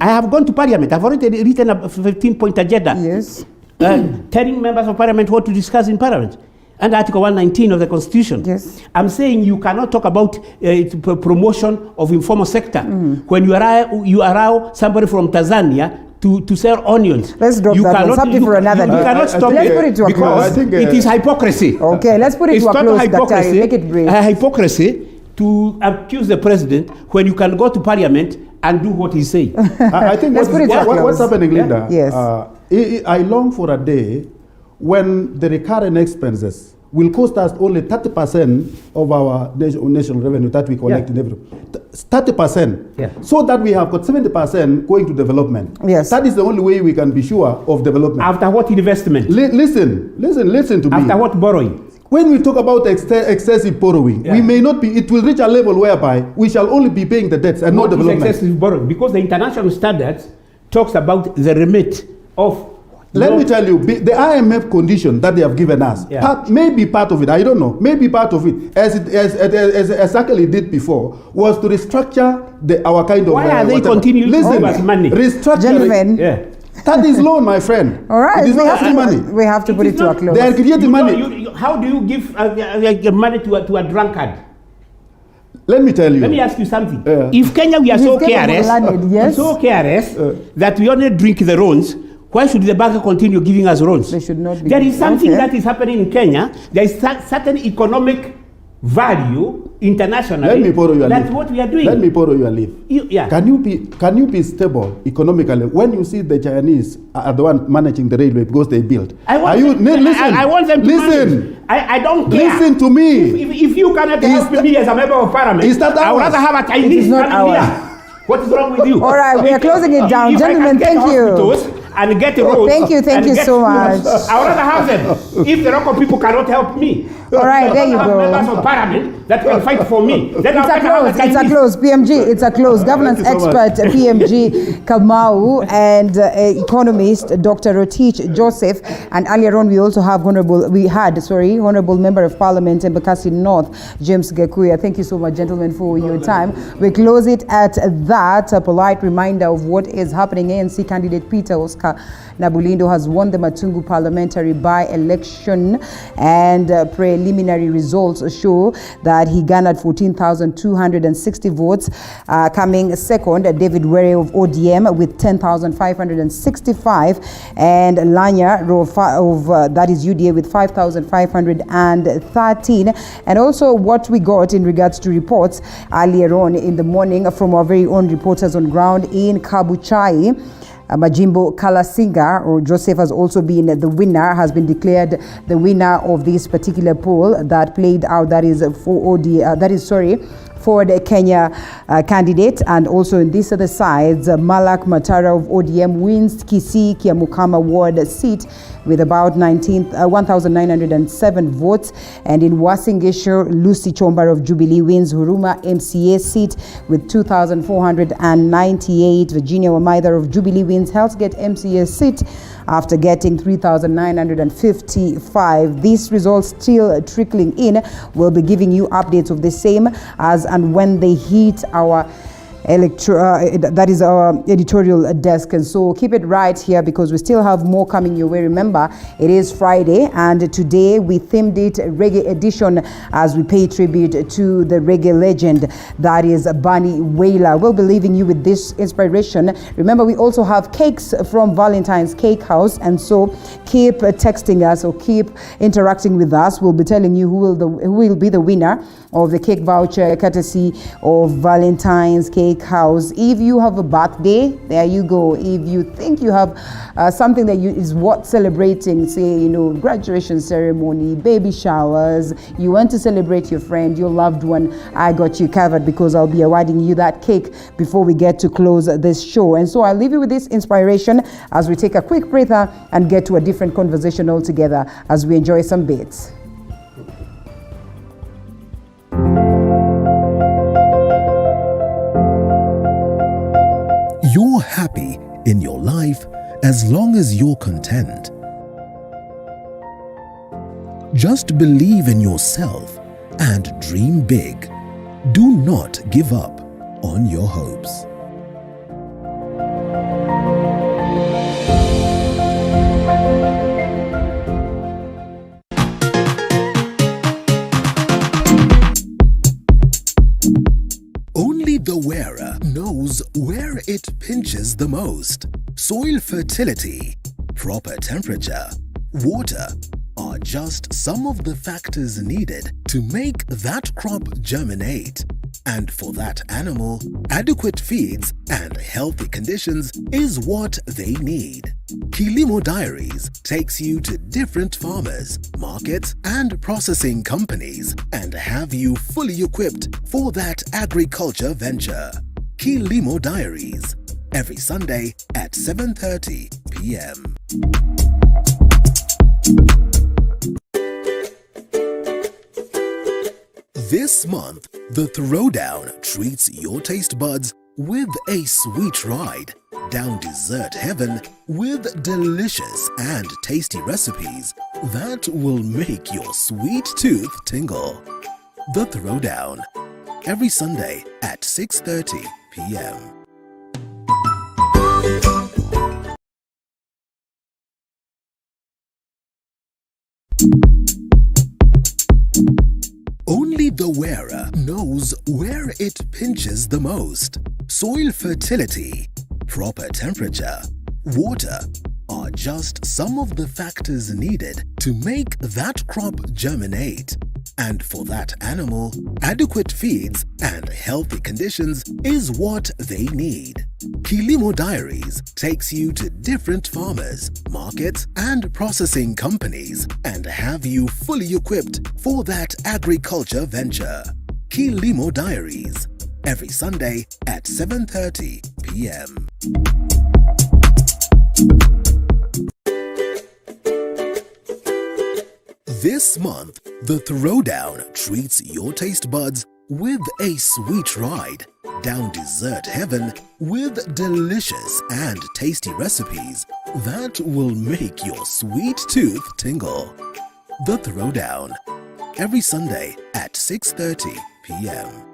have gone to parliament. I've already written a 15-point agenda. Yes. Telling members of parliament what to discuss in parliament. Under Article 119 of the Constitution. Yes. I'm saying you cannot talk about promotion of informal sector when you allow somebody from Tanzania to sell onions. Let's drop that subject for another day. You cannot stop let's put it to a close. It is hypocrisy. Okay, let's put it to a close. Hypocrisy, make it brief. Hypocrisy to accuse the president when you can go to parliament and do what he's saying. I think what's happening, Linda, yes. I long for a day when the recurrent expenses will cost us only 30% of our national revenue that we collect in every 30%, so that we have got 70% going to development. Yes. That is the only way we can be sure of development. After what investment? Listen to me. After what borrowing? When we talk about excessive borrowing, we may not be, it will reach a level whereby we shall only be paying the debts and not development. Excessive borrowing? Because the international standards talks about the remit of. Let me tell you, the IMF condition that they have given us, maybe part of it, I don't know, maybe part of it, as exactly did before, was to restructure our kind of... Why are they continuing to give us money? Gentlemen. That is loan, my friend. All right. It is not free money. We have to put it to a close. They are creating money. How do you give money to a drunkard? Let me tell you. Let me ask you something. If Kenya, we are so careless, that we only drink the loans, why should the bank continue giving us loans? They should not be. There is something that is happening in Kenya. There is certain economic value internationally. Let me borrow your That's leaf. what we are doing. Let me borrow your leaf. Yeah. Can you be stable economically when you see the Chinese are the one managing the railway because they build? I want Listen. I want them to listen. manage. I don't care. Listen to me. If you cannot help me as a member of parliament, Is that I would ours? rather have a It Chinese is not coming ours. here. What is wrong with you? All right, we are closing it down. If Gentlemen, I can get thank you. hospitals and get roads. Thank you and get so schools, much. I would rather have them. If the local people cannot help me, All right, there you go. members of parliament that can fight for me. Then It's a close. It's a close. PMG. It's a close. Governance Thank you so expert PMG Kamau and economist Dr. Rotich Joseph. And earlier on, we also have Honorable Member of Parliament Embakasi North James Gakuya. Thank you so much, gentlemen, for your time. We close it at that. A polite reminder of what is happening. ANC candidate Peter Oscar Nabulindo has won the Matungu parliamentary by-election, and preliminary results show that he garnered 14,260 votes. Coming second, David Were of ODM with 10,565, and Lanya that is UDA with 5,513. And also what we got in regards to reports earlier on in the morning from our very own reporters on ground in Kabuchai, Majimbo Kalasinga, or Joseph, has also been the winner, has been declared the winner of this particular poll that played out. That is for for the Kenya candidate. And also in this other sides, Malak Matara of ODM wins Kisii Kiamukama ward seat with about 1,907 votes. And in Wasingishu, Lucy Chombar of Jubilee wins Huruma MCA seat with 2,498. Virginia Wamaitha of Jubilee wins Healthgate MCA seat after getting 3,955. These results still trickling in. We'll be giving you updates of the same as and when they hit our that is our editorial desk. And so keep it right here because we still have more coming your way. Remember, it is Friday, and today we themed it Reggae Edition as we pay tribute to the reggae legend that is Bunny Wailer. We'll be leaving you with this inspiration. Remember, we also have cakes from Valentine's Cake House, and so keep texting us or keep interacting with us. We'll be telling you who will be the winner of the cake voucher courtesy of Valentine's Cake House. If you have a birthday, there you go. If you think you have something that is worth celebrating, say, graduation ceremony, baby showers, you want to celebrate your friend, your loved one, I got you covered because I'll be awarding you that cake before we get to close this show. And so I'll leave you with this inspiration as we take a quick breather and get to a different conversation altogether as we enjoy some bits. You're happy in your life as long as you're content. Just believe in yourself and dream big. Do not give up on your hopes. Only the wearer knows where it pinches the most. Soil fertility, proper temperature, water are just some of the factors needed to make that crop germinate. And for that animal, adequate feeds and healthy conditions is what they need. Kilimo Diaries takes you to different farmers, markets, and processing companies and have you fully equipped for that agriculture venture. Kilimo Diaries, every Sunday at 7:30 p.m. This month, the Throwdown treats your taste buds with a sweet ride down dessert heaven with delicious and tasty recipes that will make your sweet tooth tingle. The Throwdown, every Sunday at 6:30 p.m. Only the wearer knows where it pinches the most. Soil fertility, proper temperature, water are just some of the factors needed to make that crop germinate. And for that animal, adequate feeds and healthy conditions is what they need. Kilimo Diaries takes you to different farmers, markets, and processing companies and have you fully equipped for that agriculture venture. Kilimo Diaries, every Sunday at 7:30 p.m. This month, the Throwdown treats your taste buds with a sweet ride down dessert heaven with delicious and tasty recipes that will make your sweet tooth tingle. The Throwdown, every Sunday at 6:30 p.m.